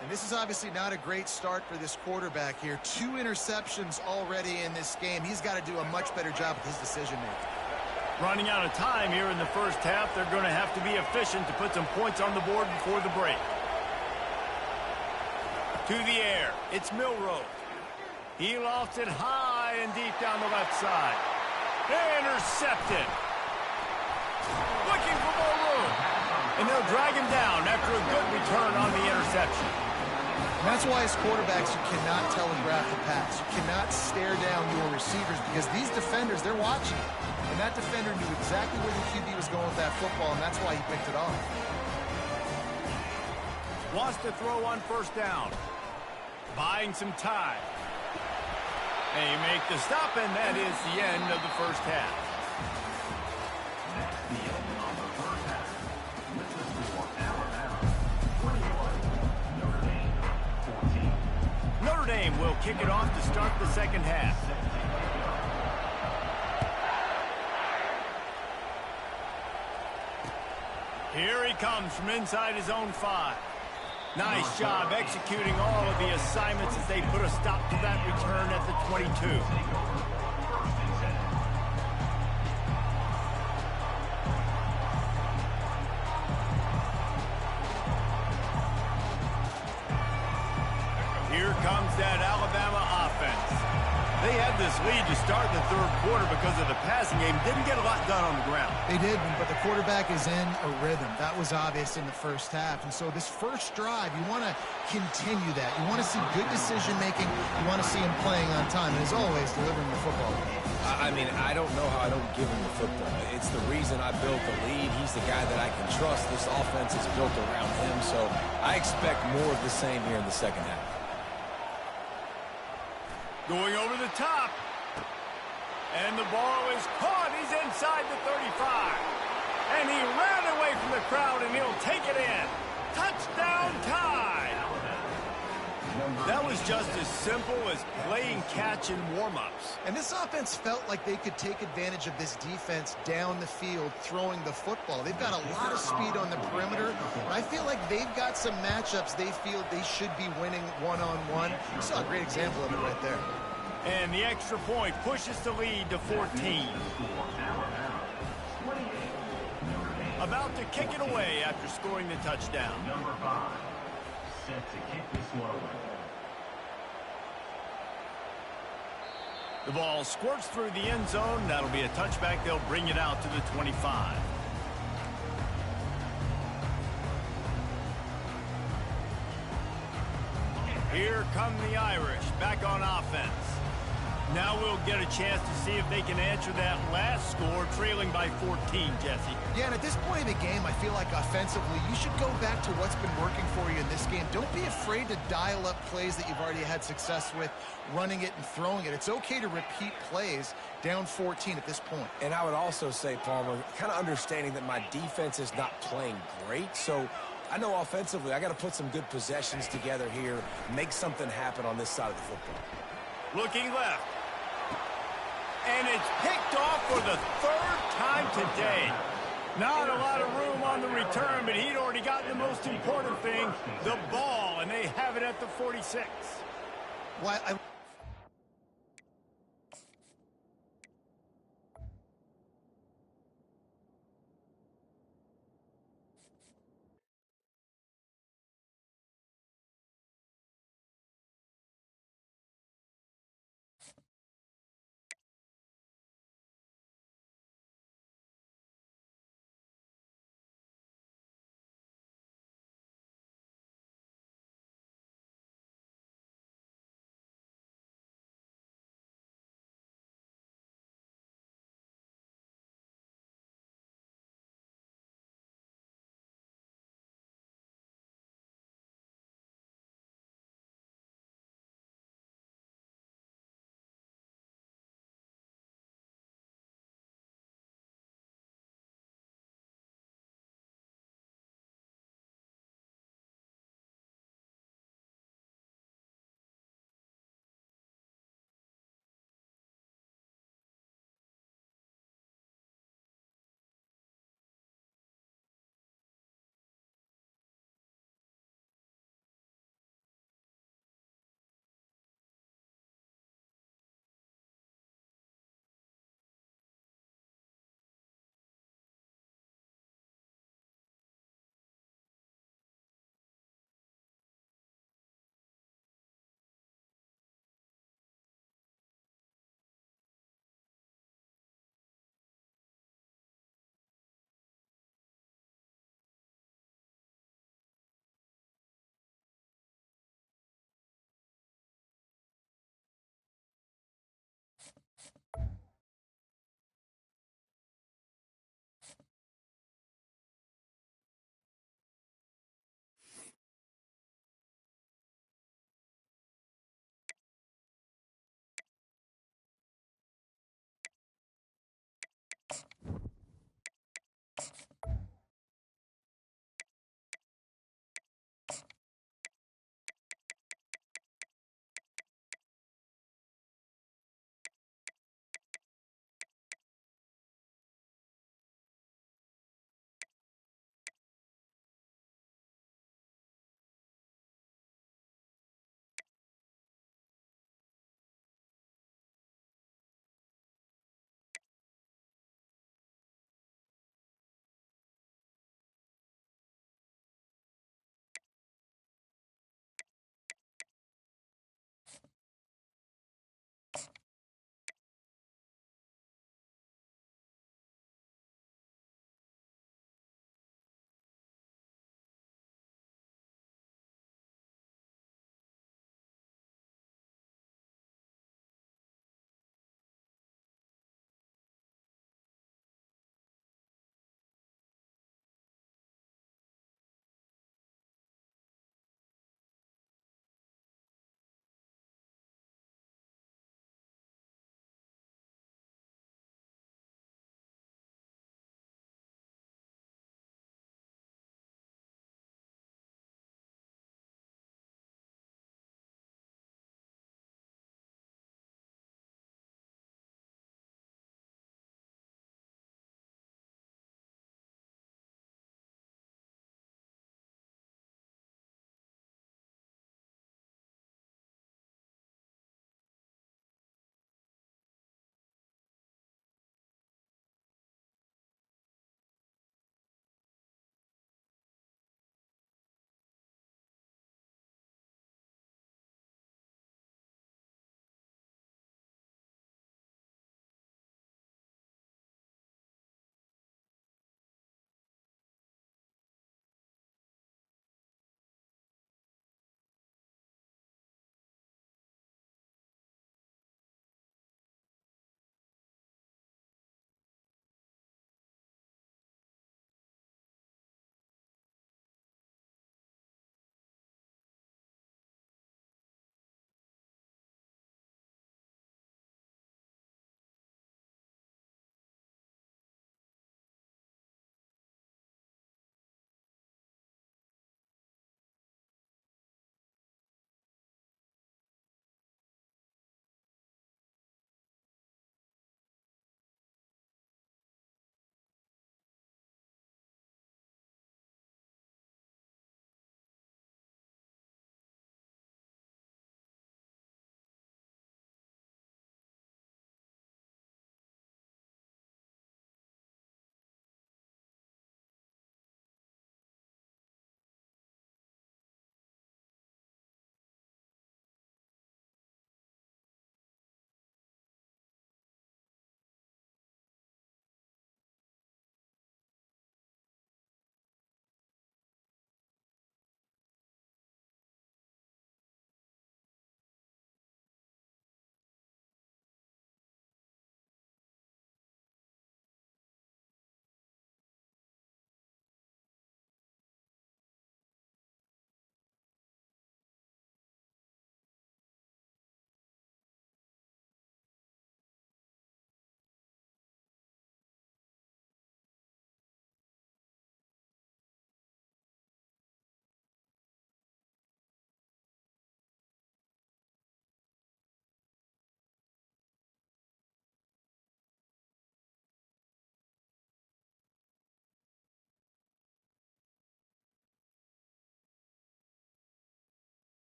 And this is obviously not a great start for this quarterback here. 2 interceptions already in this game. He's got to do a much better job with his decision-making. Running out of time here in the first half, they're going to have to be efficient to put some points on the board before the break. To the air, it's Milroe. He lofts it high and deep down the left side. Intercepted. Looking for more room. And they'll drag him down after a good return on the interception. And that's why as quarterbacks, you cannot telegraph the pass. You cannot stare down your receivers because these defenders, they're watching it. And that defender knew exactly where the QB was going with that football, and that's why he picked it off. Wants to throw on 1st down. Buying some time. They make the stop, and that is the end of the first half. That's the end of the first half. With the score, Alabama 21, Notre Dame 14. Notre Dame will kick it off to start the second half. Here he comes from inside his own 5. Nice job executing all of the assignments as they put a stop to that return at the 22. Here comes that Alabama offense. They had this lead to start the 3rd quarter because of the passing game. Didn't get a lot done on the ground. They did, but the quarterback is in a rhythm. That was obvious in the first half. And so this first drive, you want to continue that. You want to see good decision-making. You want to see him playing on time. And as always, delivering the football. I mean, I don't know how I don't give him the football. It's the reason I built the lead. He's the guy that I can trust. This offense is built around him. So I expect more of the same here in the second half. Going over the top. And the ball is caught. He's inside the 35. And he ran away from the crowd, and he'll take it in. Touchdown Tide. That was just as simple as playing catch in warm-ups. And this offense felt like they could take advantage of this defense down the field throwing the football. They've got a lot of speed on the perimeter. And I feel like they've got some matchups they feel they should be winning one-on-one. You saw a great example of it right there. And the extra point pushes the lead to 14. About to kick it away after scoring the touchdown. Number 5, set to kick this one away. The ball squirts through the end zone. That'll be a touchback. They'll bring it out to the 25. Here come the Irish back on offense. Now we'll get a chance to see if they can answer that last score, trailing by 14, Jesse. Yeah, and at this point of the game, I feel like offensively, you should go back to what's been working for you in this game. Don't be afraid to dial up plays that you've already had success with, running it and throwing it. It's okay to repeat plays down 14 at this point. And I would also say, Palmer, kind of understanding that my defense is not playing great, so I know offensively I got to put some good possessions together here, make something happen on this side of the football. Looking left. And it's picked off for the 3rd time today. Not a lot of room on the return, but he'd already gotten the most important thing, the ball, and they have it at the 46. Well,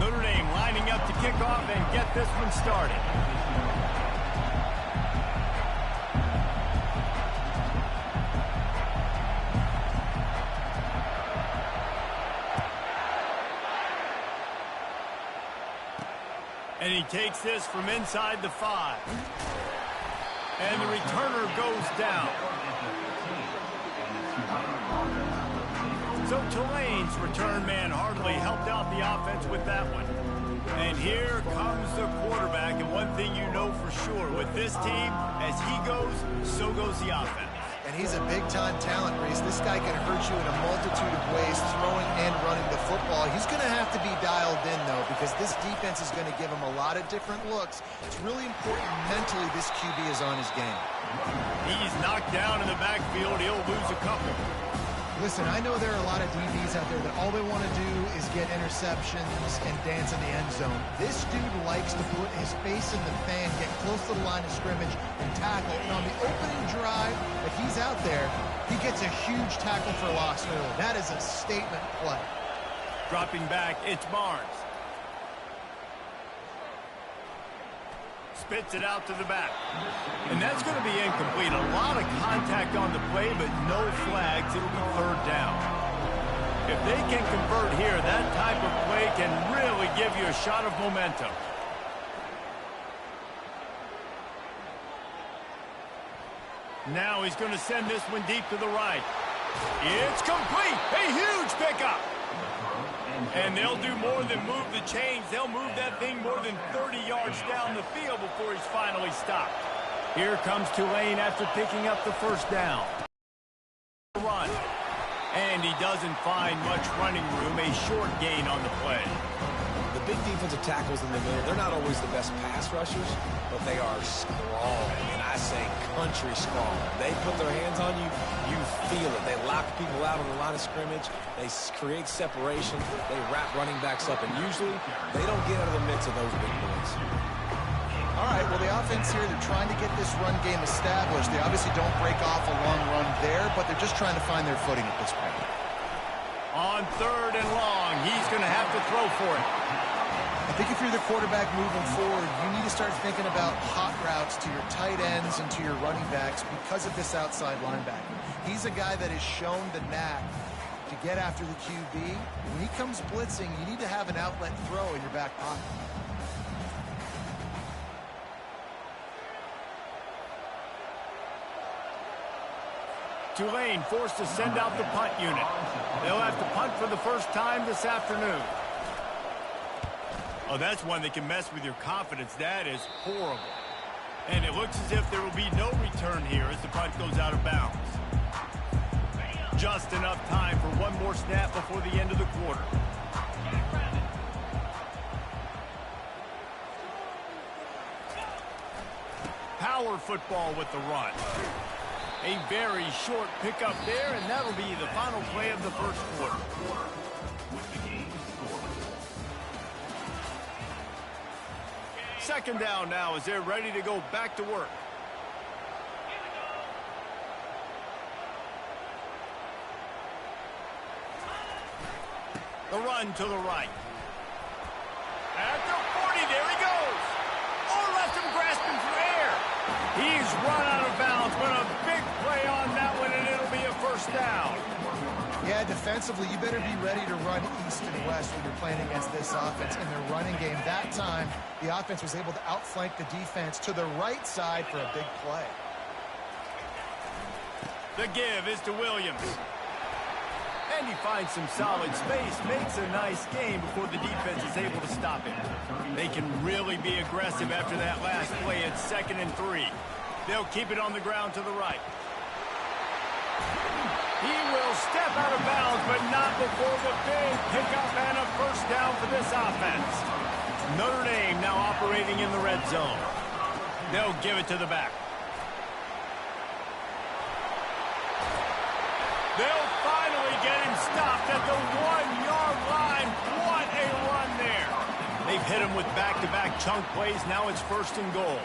Notre Dame lining up to kick off and get this one started. And he he takes this from inside the 5. And the returner goes down. So Tulane's return man hardly helped out the offense with that one. And here comes the quarterback, and one thing you know for sure, with this team, as he goes, so goes the offense. And he's a big-time talent, Reese. This guy can hurt you in a multitude of ways, throwing and running the football. He's going to have to be dialed in, though, because this defense is going to give him a lot of different looks. It's really important mentally this QB is on his game. He's knocked down in the backfield. He'll lose a couple. Listen, I know there are a lot of DBs out there that all they want to do is get interceptions and dance in the end zone. This dude likes to put his face in the fan, get close to the line of scrimmage, and tackle. And on the opening drive, if he's out there, he gets a huge tackle for loss early. That is a statement play. Dropping back, it's Barnes. Spits it out to the back. And that's going to be incomplete. A lot of contact on the play, but no flags. It'll be 3rd down. If they can convert here, that type of play can really give you a shot of momentum. Now he's going to send this one deep to the right. It's complete. A huge pickup. And they'll do more than move the chains. They'll move that thing more than 30 yards down the field before he's finally stopped. Here comes Tulane after picking up the 1st down. Run. And he doesn't find much running room. A short gain on the play. The big defensive tackles in the middle, they're not always the best pass rushers, but they are strong. And I say country strong. They put their hands on you, you feel it. They lock people out on the line of scrimmage. They create separation. They wrap running backs up. And usually, they don't get out of the mix of those big boys. All right, well, the offense here, they're trying to get this run game established. They obviously don't break off a long run there, but they're just trying to find their footing at this point. On 3rd and long, he's going to have to throw for it. I think if you're the quarterback moving forward, you need to start thinking about hot routes to your tight ends and to your running backs because of this outside linebacker. He's a guy that has shown the knack to get after the QB. When he comes blitzing, you need to have an outlet throw in your back pocket. Tulane forced to send out the punt unit. They'll have to punt for the first time this afternoon. Oh, that's one that can mess with your confidence. That is horrible. And it looks as if there will be no return here as the punt goes out of bounds. Just enough time for one more snap before the end of the quarter. Power football with the run. A very short pickup there, and that'll be the final play of the 1st quarter. Second down now as they're ready to go back to work. The run to the right. At the 40, there he goes. Oh, left him grasping for air. He's run out of bounds, but a big play on that one, and it'll be a 1st down. Yeah, defensively, you better be ready to run east and west when you're playing against this offense in their running game. That time, the offense was able to outflank the defense to the right side for a big play. The give is to Williams. And he finds some solid space, makes a nice game before the defense is able to stop him. They can really be aggressive after that last play. It's 2nd and 3. They'll keep it on the ground to the right. He will step out of bounds, but not before the big pickup and a 1st down for this offense. Notre Dame now operating in the red zone. They'll give it to the back. They'll finally get him stopped at the 1-yard line. What a run there. They've hit him with back-to-back chunk plays. Now it's 1st and goal.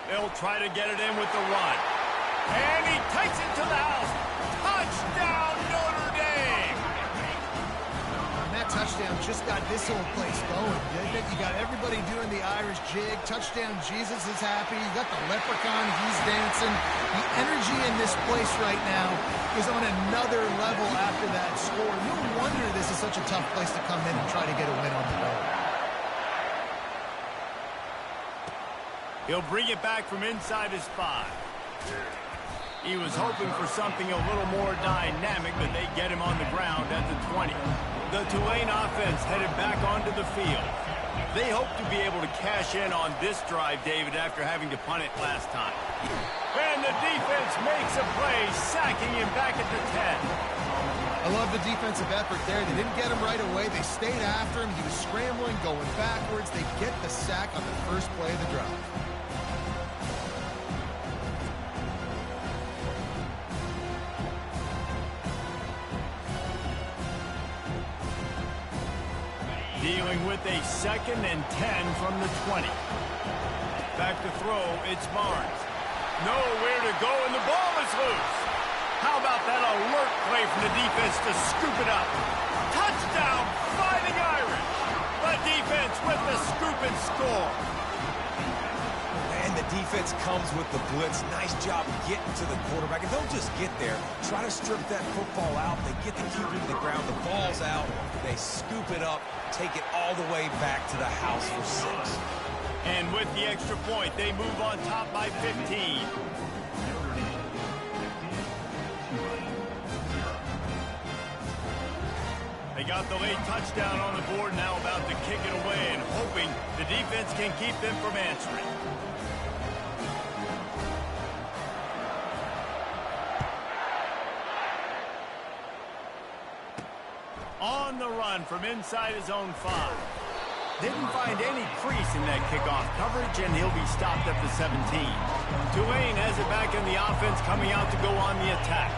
They'll try to get it in with the run. And he takes it to the house. Touchdown, Notre Dame. And that touchdown just got this whole place going, didn't it? You got everybody doing the Irish jig. Touchdown, Jesus is happy. You got the leprechaun, he's dancing. The energy in this place right now is on another level after that score. No wonder this is such a tough place to come in and try to get a win on the road. He'll bring it back from inside his 5. He was hoping for something a little more dynamic, but they get him on the ground at the 20. The Tulane offense headed back onto the field. They hope to be able to cash in on this drive, David, after having to punt it last time. And the defense makes a play, sacking him back at the 10. I love the defensive effort there. They didn't get him right away. They stayed after him. He was scrambling, going backwards. They get the sack on the first play of the drive. Dealing with a 2nd and 10 from the 20. Back to throw, it's Barnes. Nowhere to go, and the ball is loose. How about that alert play from the defense to scoop it up? Touchdown, Fighting Irish. The defense with the scoop and score. And the defense comes with the blitz. Nice job getting to the quarterback. And don't just get there. Try to strip that football out. They get the QB to the ground. The ball's out. They scoop it up, take it all the way back to the house for 6. And with the extra point, they move on top by 15. They got the late touchdown on the board, now about to kick it away and hoping the defense can keep them from answering. On the run from inside his own 5. Didn't find any crease in that kickoff coverage, and he'll be stopped at the 17. Tulane has it back in the offense, coming out to go on the attack.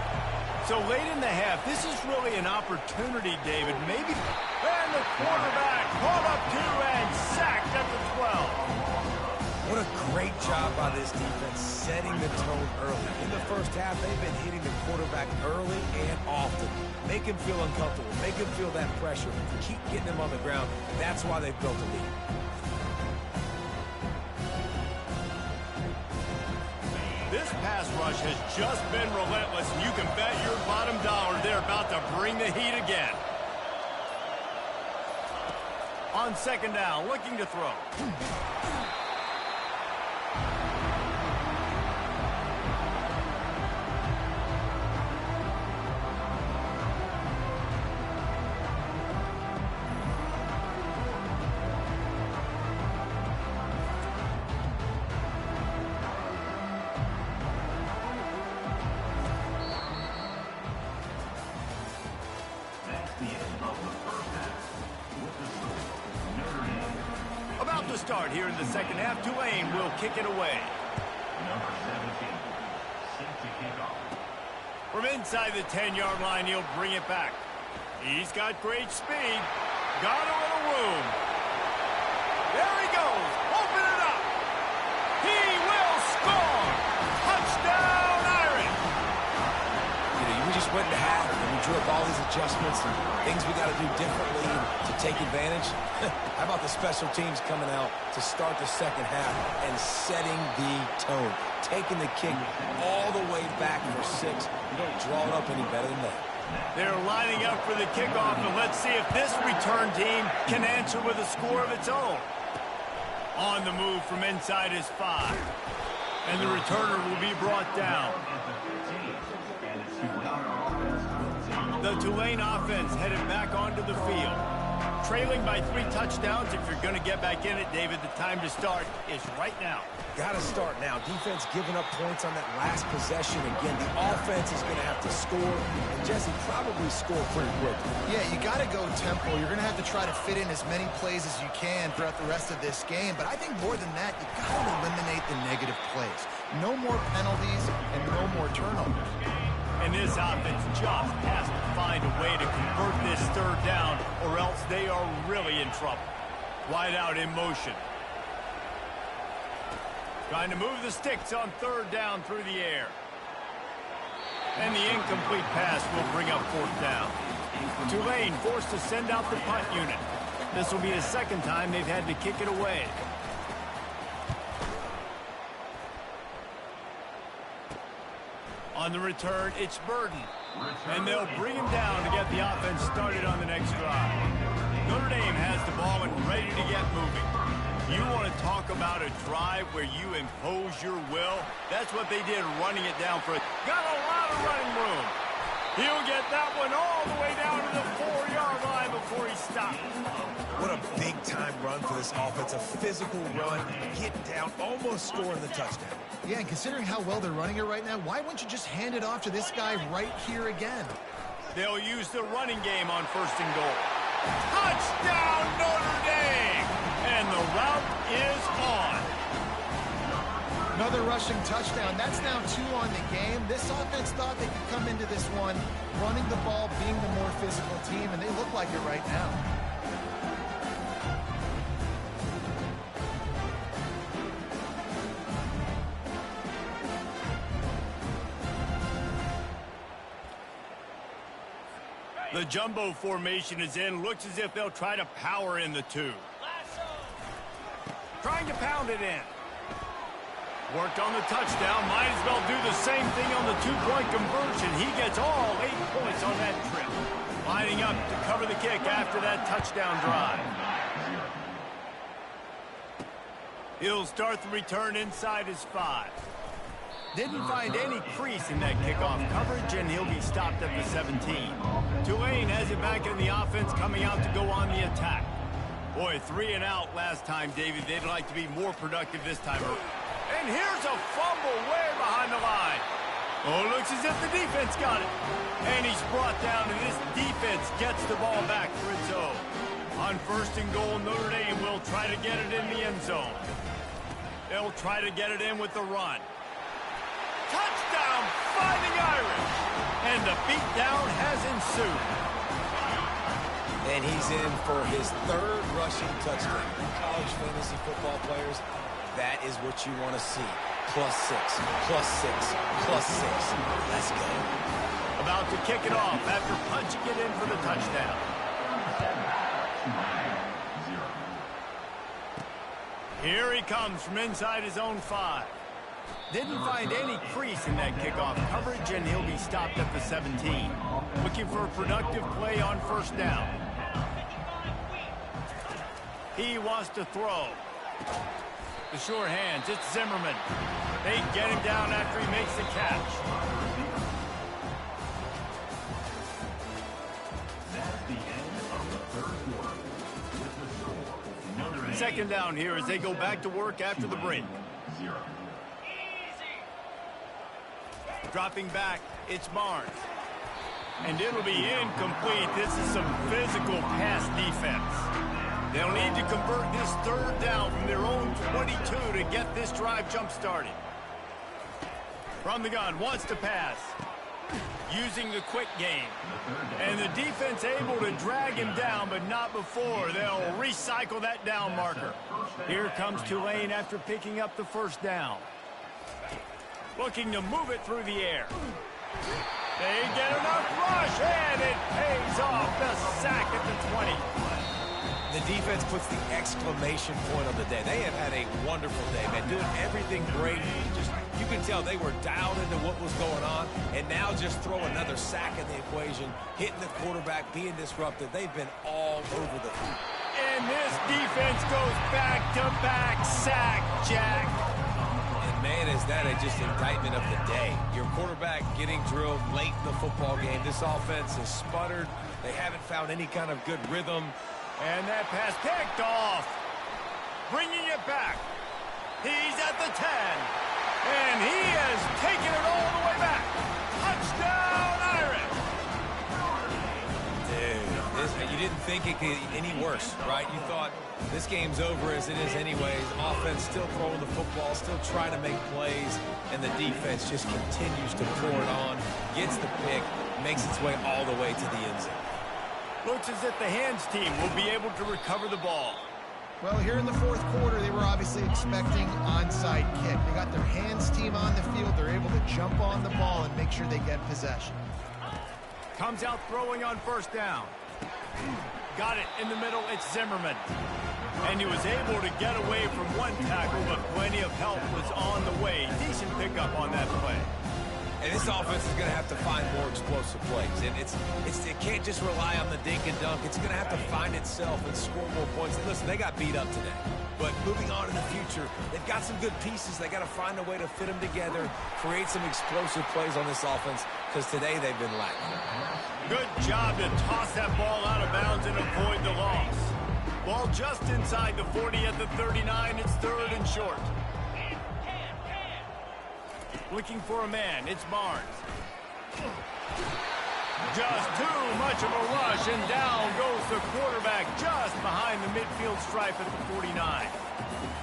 So late in the half, this is really an opportunity, David. Maybe. And the quarterback caught up to and sacked at the 12. What a great job by this defense setting the tone early. In the first half, they've been hitting the quarterback early and often. Make him feel uncomfortable. Make him feel that pressure. Keep getting him on the ground. That's why they've built a lead. This pass rush has just been relentless, and you can bet your bottom dollar they're about to bring the heat again. On 2nd down, looking to throw. About to start here in the 2nd half, Tulane will kick it away. Number 17, set to kick off. From inside the 10-yard line, he'll bring it back. He's got great speed. Got a little room. There he goes. Open it up. He will score. Touchdown, Irish. We just went to half, and we drew up all these adjustments and things we got to do differently to take advantage. How about the special teams coming out to start the 2nd half and setting the tone, taking the kick all the way back for 6. You don't draw it up any better than that. They're lining up for the kickoff, and let's see if this return team can answer with a score of its own. On the move from inside his 5. And the returner will be brought down. The Tulane offense headed back onto the field. Trailing by 3 touchdowns. If you're going to get back in it, David, the time to start is right now. Got to start now. Defense giving up points on that last possession. Again, the offense is going to have to score. And Jesse, probably score pretty quick. Yeah, you got to go tempo. You're going to have to try to fit in as many plays as you can throughout the rest of this game. But I think more than that, you got to eliminate the negative plays. No more penalties and no more turnovers. And this offense just has to find a way to convert this 3rd down, or else they are really in trouble. Wide out in motion. Trying to move the sticks on 3rd down through the air. And the incomplete pass will bring up 4th down. Tulane forced to send out the punt unit. This will be the 2nd time they've had to kick it away. On the return, it's Burden. And they'll bring him down to get the offense started on the next drive. Notre Dame has the ball and ready to get moving. You want to talk about a drive where you impose your will? That's what they did running it down for it. Got a lot of running room. He'll get that one all the way down to the 4-yard line before he stops. What a big-time run for this offense. A physical run, get down, almost scoring the touchdown. Yeah, and considering how well they're running it right now, why wouldn't you just hand it off to this guy right here again? They'll use the running game on 1st and goal. Touchdown, Notre Dame! And the route is on. Another rushing touchdown. That's now 2 on the game. This offense thought they could come into this one running the ball, being the more physical team, and they look like it right now. The jumbo formation is in. Looks as if they'll try to power in the 2. Trying to pound it in. Worked on the touchdown. Might as well do the same thing on the 2-point conversion. He gets all 8 points on that trip. Lining up to cover the kick after that touchdown drive. He'll start the return inside his 5. Didn't find any crease in that kickoff coverage, and he'll be stopped at the 17. Tulane has it back in the offense, coming out to go on the attack. Boy, 3 and out last time, David. They'd like to be more productive this time. And here's a fumble way behind the line. Oh, looks as if the defense got it. And he's brought down, and this defense gets the ball back for its own. On 1st and goal, Notre Dame will try to get it in the end zone. They'll try to get it in with the run. Touchdown, Fighting Irish. And the beatdown has ensued. And he's in for his 3rd rushing touchdown. College fantasy football players, that is what you want to see. +6, +6, +6. Let's go. About to kick it off after punching it in for the touchdown. Here he comes from inside his own 5. Didn't find any crease in that kickoff coverage, and he'll be stopped at the 17. Looking for a productive play on 1st down. He wants to throw. The sure hands, it's Zimmerman. They get him down after he makes the catch. That's the end of the 3rd quarter. With the score, Notre Dame 2nd down here as they go back to work after the break. 0. Dropping back, it's Barnes. And it'll be incomplete. This is some physical pass defense. They'll need to convert this 3rd down from their own 22 to get this drive jump-started. From the gun, wants to pass. Using the quick game. And the defense able to drag him down, but not before. They'll recycle that down marker. Here comes Tulane after picking up the 1st down. Looking to move it through the air. They get enough rush, and it pays off. The sack at the 20. The defense puts the exclamation point on the day. They have had a wonderful day, man. Doing everything great. Just, you can tell they were dialed into what was going on, and now just throw another sack in the equation, hitting the quarterback, being disrupted. They've been all over the field. And this defense goes back-to-back sack, Jack. Man, is that just indictment of the day. Your quarterback getting drilled late in the football game. This offense has sputtered. They haven't found any kind of good rhythm. And that pass picked off. Bringing it back. He's at the 10. And he has taken it all the way back. Touchdown, Irish. Dude, you didn't think it could get any worse, right? You thought this game's over as it is anyways. Offense still throwing the football, still trying to make plays, and the defense just continues to pour it on, gets the pick, makes its way all the way to the end zone. Looks as if the hands team will be able to recover the ball. Well, here in the 4th quarter, they were obviously expecting onside kick. They got their hands team on the field. They're able to jump on the ball and make sure they get possession. Comes out throwing on 1st down. Got it in the middle, it's Zimmerman. And he was able to get away from one tackle, but plenty of help was on the way. Decent pickup on that play. And this offense is going to have to find more explosive plays. And it can't just rely on the dink and dunk. It's going to have to find itself and score more points. And listen, they got beat up today. But moving on in the future, they've got some good pieces. They got to find a way to fit them together, create some explosive plays on this offense, because today they've been lacking. Good job to toss that ball out of bounds and avoid the loss. Ball just inside the 40 at the 39. It's third and short. Looking for a man. It's Barnes. Just too much of a rush, and down goes the quarterback just behind the midfield stripe at the 49.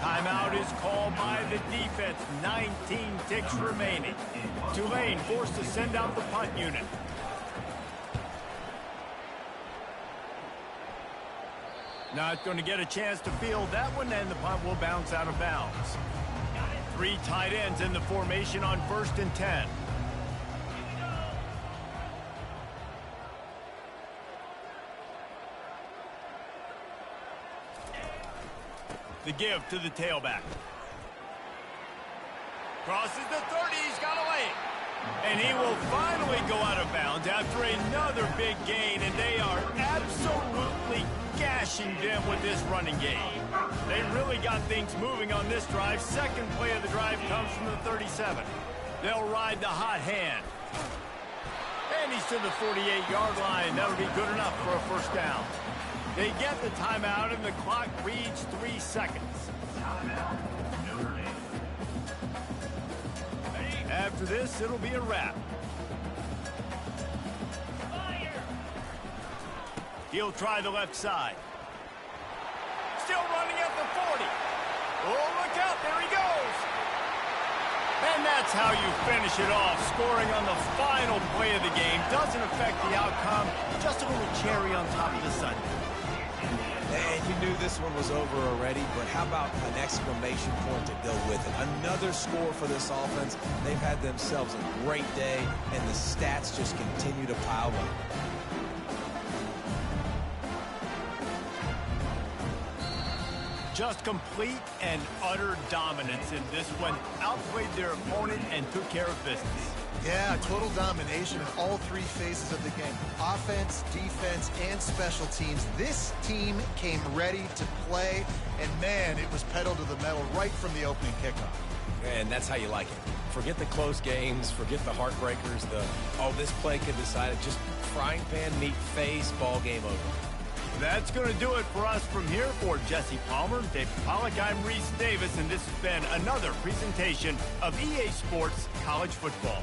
Timeout is called by the defense. 19 ticks remaining. Tulane forced to send out the punt unit. Not going to get a chance to field that one, and the punt will bounce out of bounds. 3 tight ends in the formation on 1st and 10. The give to the tailback. Crosses the 30, he's got away. And he will finally go out of bounds after another big gain, and they are absolutely gashing them with this running game. They really got things moving on this drive. Second play of the drive comes from the 37. They'll ride the hot hand. And he's to the 48-yard line. That'll be good enough for a first down. They get the timeout, and the clock reads 3 seconds. After this, it'll be a wrap. He'll try the left side. Still running at the 40. Oh, look out, there he goes. And that's how you finish it off. Scoring on the final play of the game doesn't affect the outcome. Just a little cherry on top of the sundae. And you knew this one was over already, but how about an exclamation point to go with it? Another score for this offense. They've had themselves a great day, and the stats just continue to pile up. Just complete and utter dominance in this one. Outplayed their opponent and took care of business. Yeah, total domination in all 3 phases of the game. Offense, defense, and special teams. This team came ready to play, and man, it was pedal to the metal right from the opening kickoff. And that's how you like it. Forget the close games, forget the heartbreakers, this play could decide it. Just frying pan, meat face, ball game over. That's going to do it for us from here. For Jesse Palmer, Dave Pollack, I'm Reese Davis, and this has been another presentation of EA Sports College Football.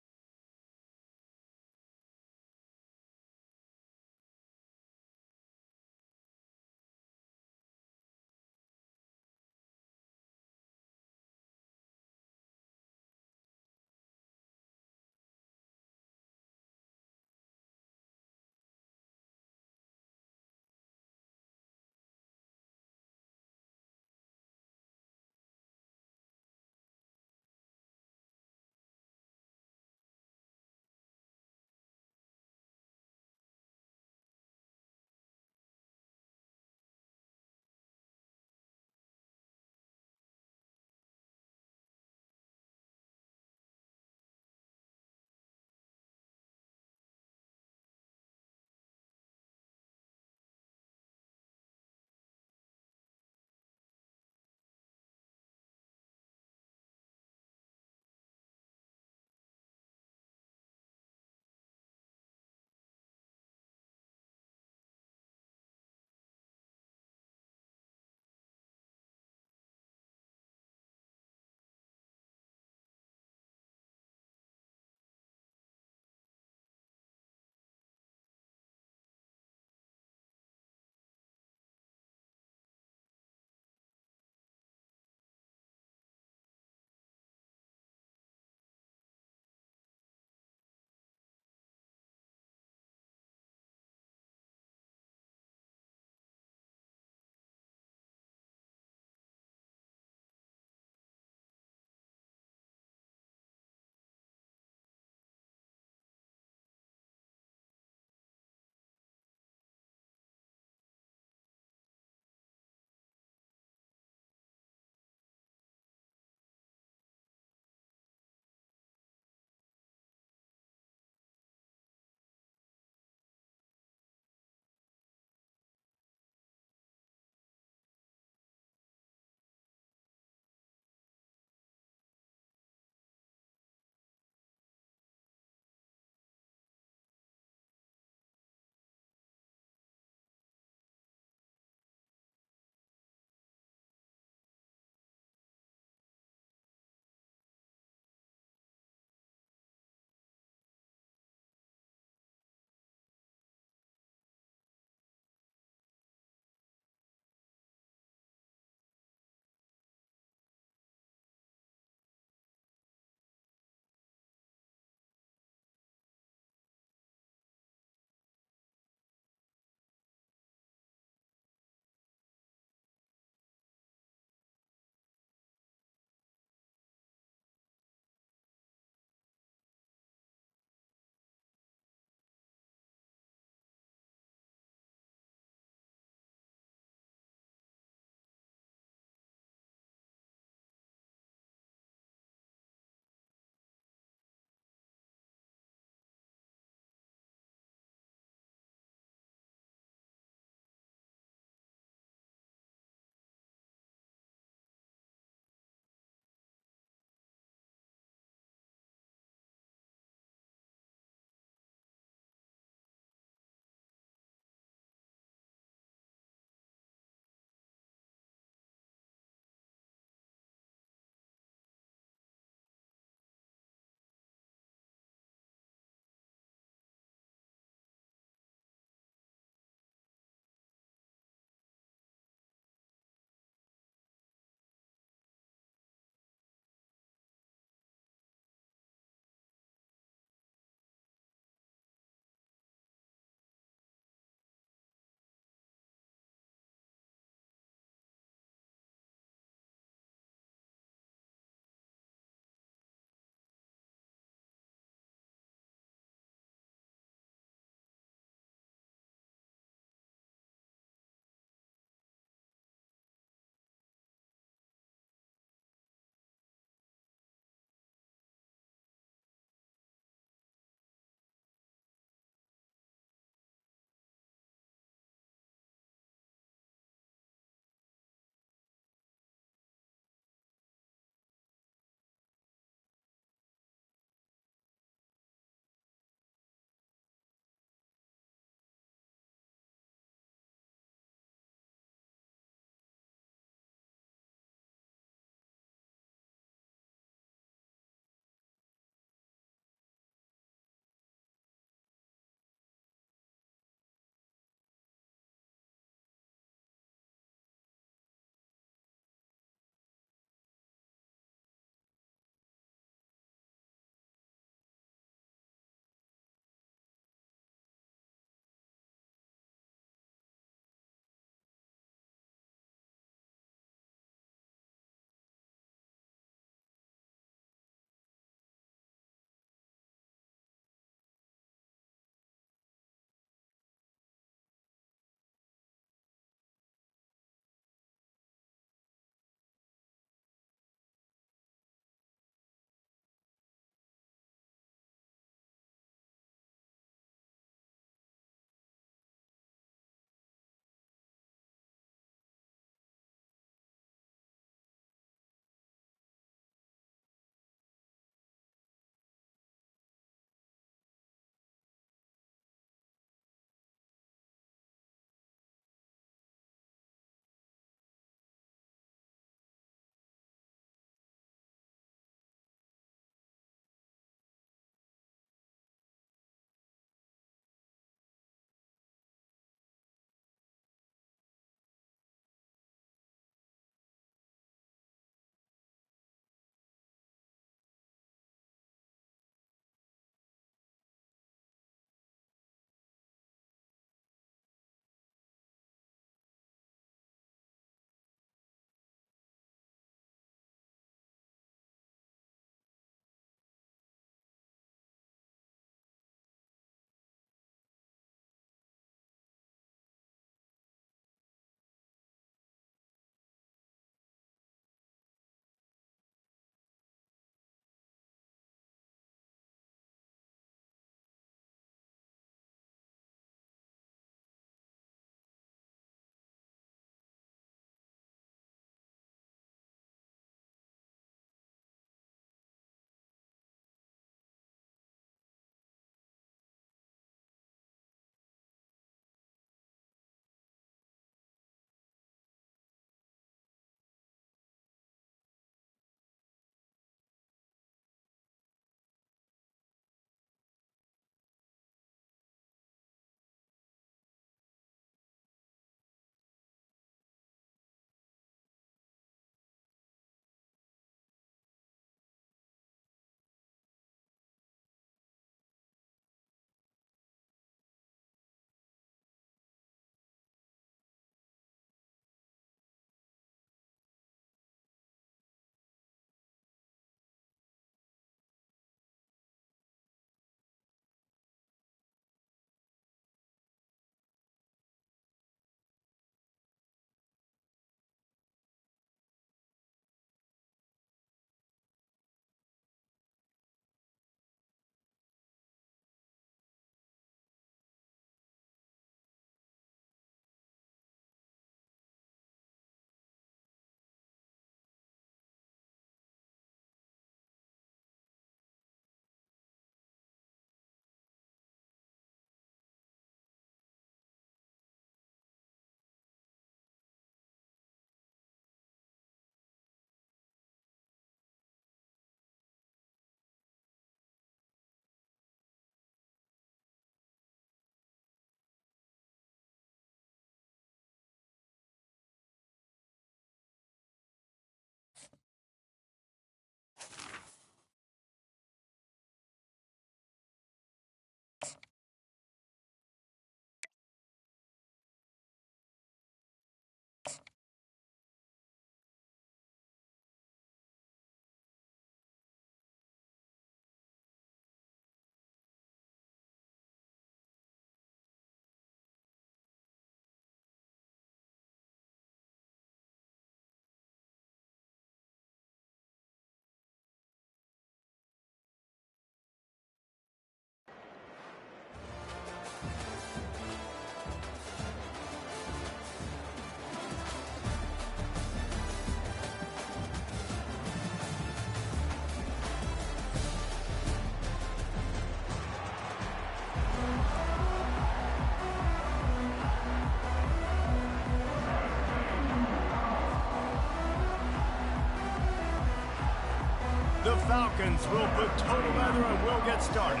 The Falcons will put total leather and will get started.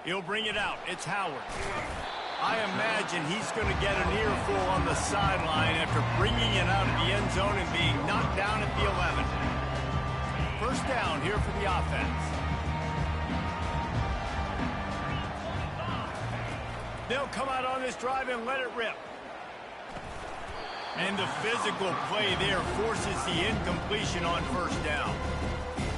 He'll bring it out. It's Howard. I imagine he's going to get an earful on the sideline after bringing it out of the end zone and being knocked down at the 11. First down here for the offense. They'll come out on this drive and let it rip. And the physical play there forces the incompletion on first down.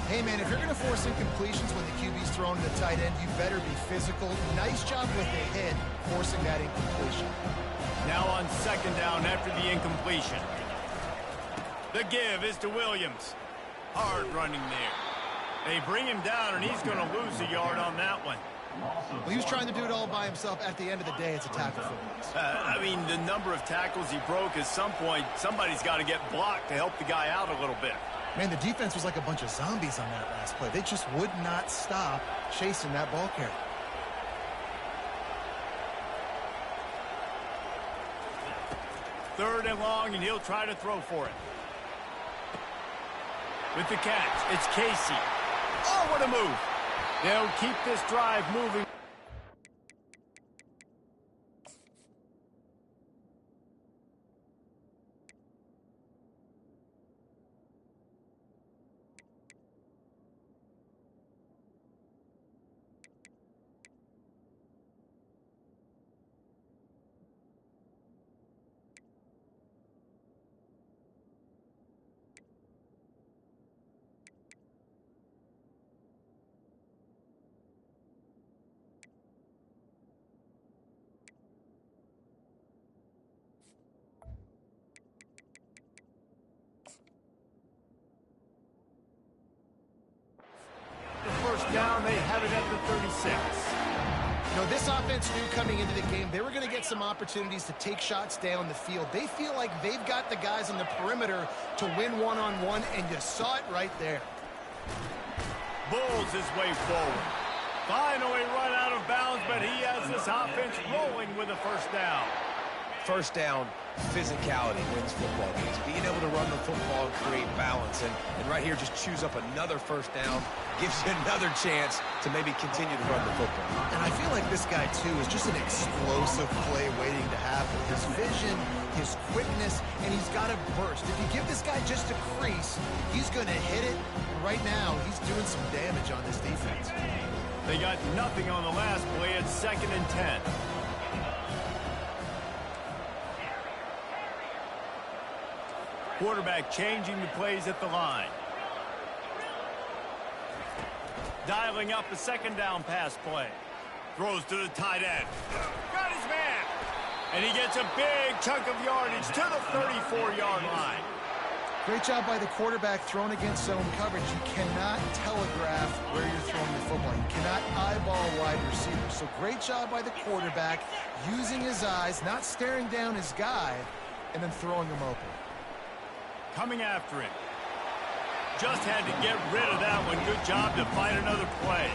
Hey, man, if you're going to force incompletions when the QB's thrown to the tight end, you better be physical. Nice job with the hit, forcing that incompletion. Now on second down after the incompletion. The give is to Williams. Hard running there. They bring him down, and he's going to lose a yard on that one. Well, he was trying to do it all by himself. At the end of the day, it's a tackle for loss. I mean, the number of tackles he broke, at some point, somebody's got to get blocked to help the guy out a little bit. Man, the defense was like a bunch of zombies on that last play. They just would not stop chasing that ball carrier. Third and long, and he'll try to throw for it. With the catch, it's Casey. Oh, what a move. They'll keep this drive moving. First down, they have it at the 36. You know, this offense knew coming into the game they were going to get some opportunities to take shots down the field. They feel like they've got the guys on the perimeter to win one-on-one, and you saw it right there. Bulls his way forward. Finally run out of bounds, but he has this offense rolling with a first down. First down, physicality wins football games. Being able to run the football and create balance. And right here, just choose up another first down, gives you another chance to maybe continue to run the football. And I feel like this guy, too, is just an explosive play waiting to happen. His vision, his quickness, and he's got a burst. If you give this guy just a crease, he's going to hit it. And right now, he's doing some damage on this defense. They got nothing on the last play. It's 2nd and 10. Quarterback changing the plays at the line. Dialing up a second down pass play. Throws to the tight end. Got his man. And he gets a big chunk of yardage to the 34-yard line. Great job by the quarterback thrown against zone coverage. You cannot telegraph where you're throwing the football. You cannot eyeball wide receivers. So great job by the quarterback using his eyes, not staring down his guy, and then throwing him open. Coming after him. Just had to get rid of that one. Good job to find another play.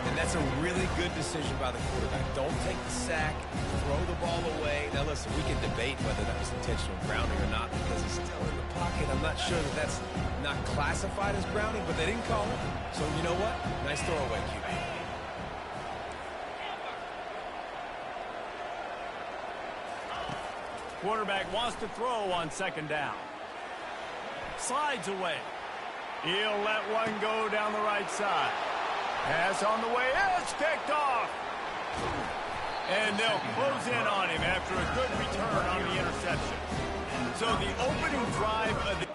And that's a really good decision by the quarterback. Don't take the sack, throw the ball away. Now listen, we can debate whether that was intentional grounding or not because he's still in the pocket. I'm not sure that that's not classified as grounding, but they didn't call it. So you know what? Nice throwaway, QB. Quarterback wants to throw on second down. Slides away. He'll let one go down the right side. Pass on the way. It's picked off. And they'll close in on him after a good return on the interception. So the opening drive of the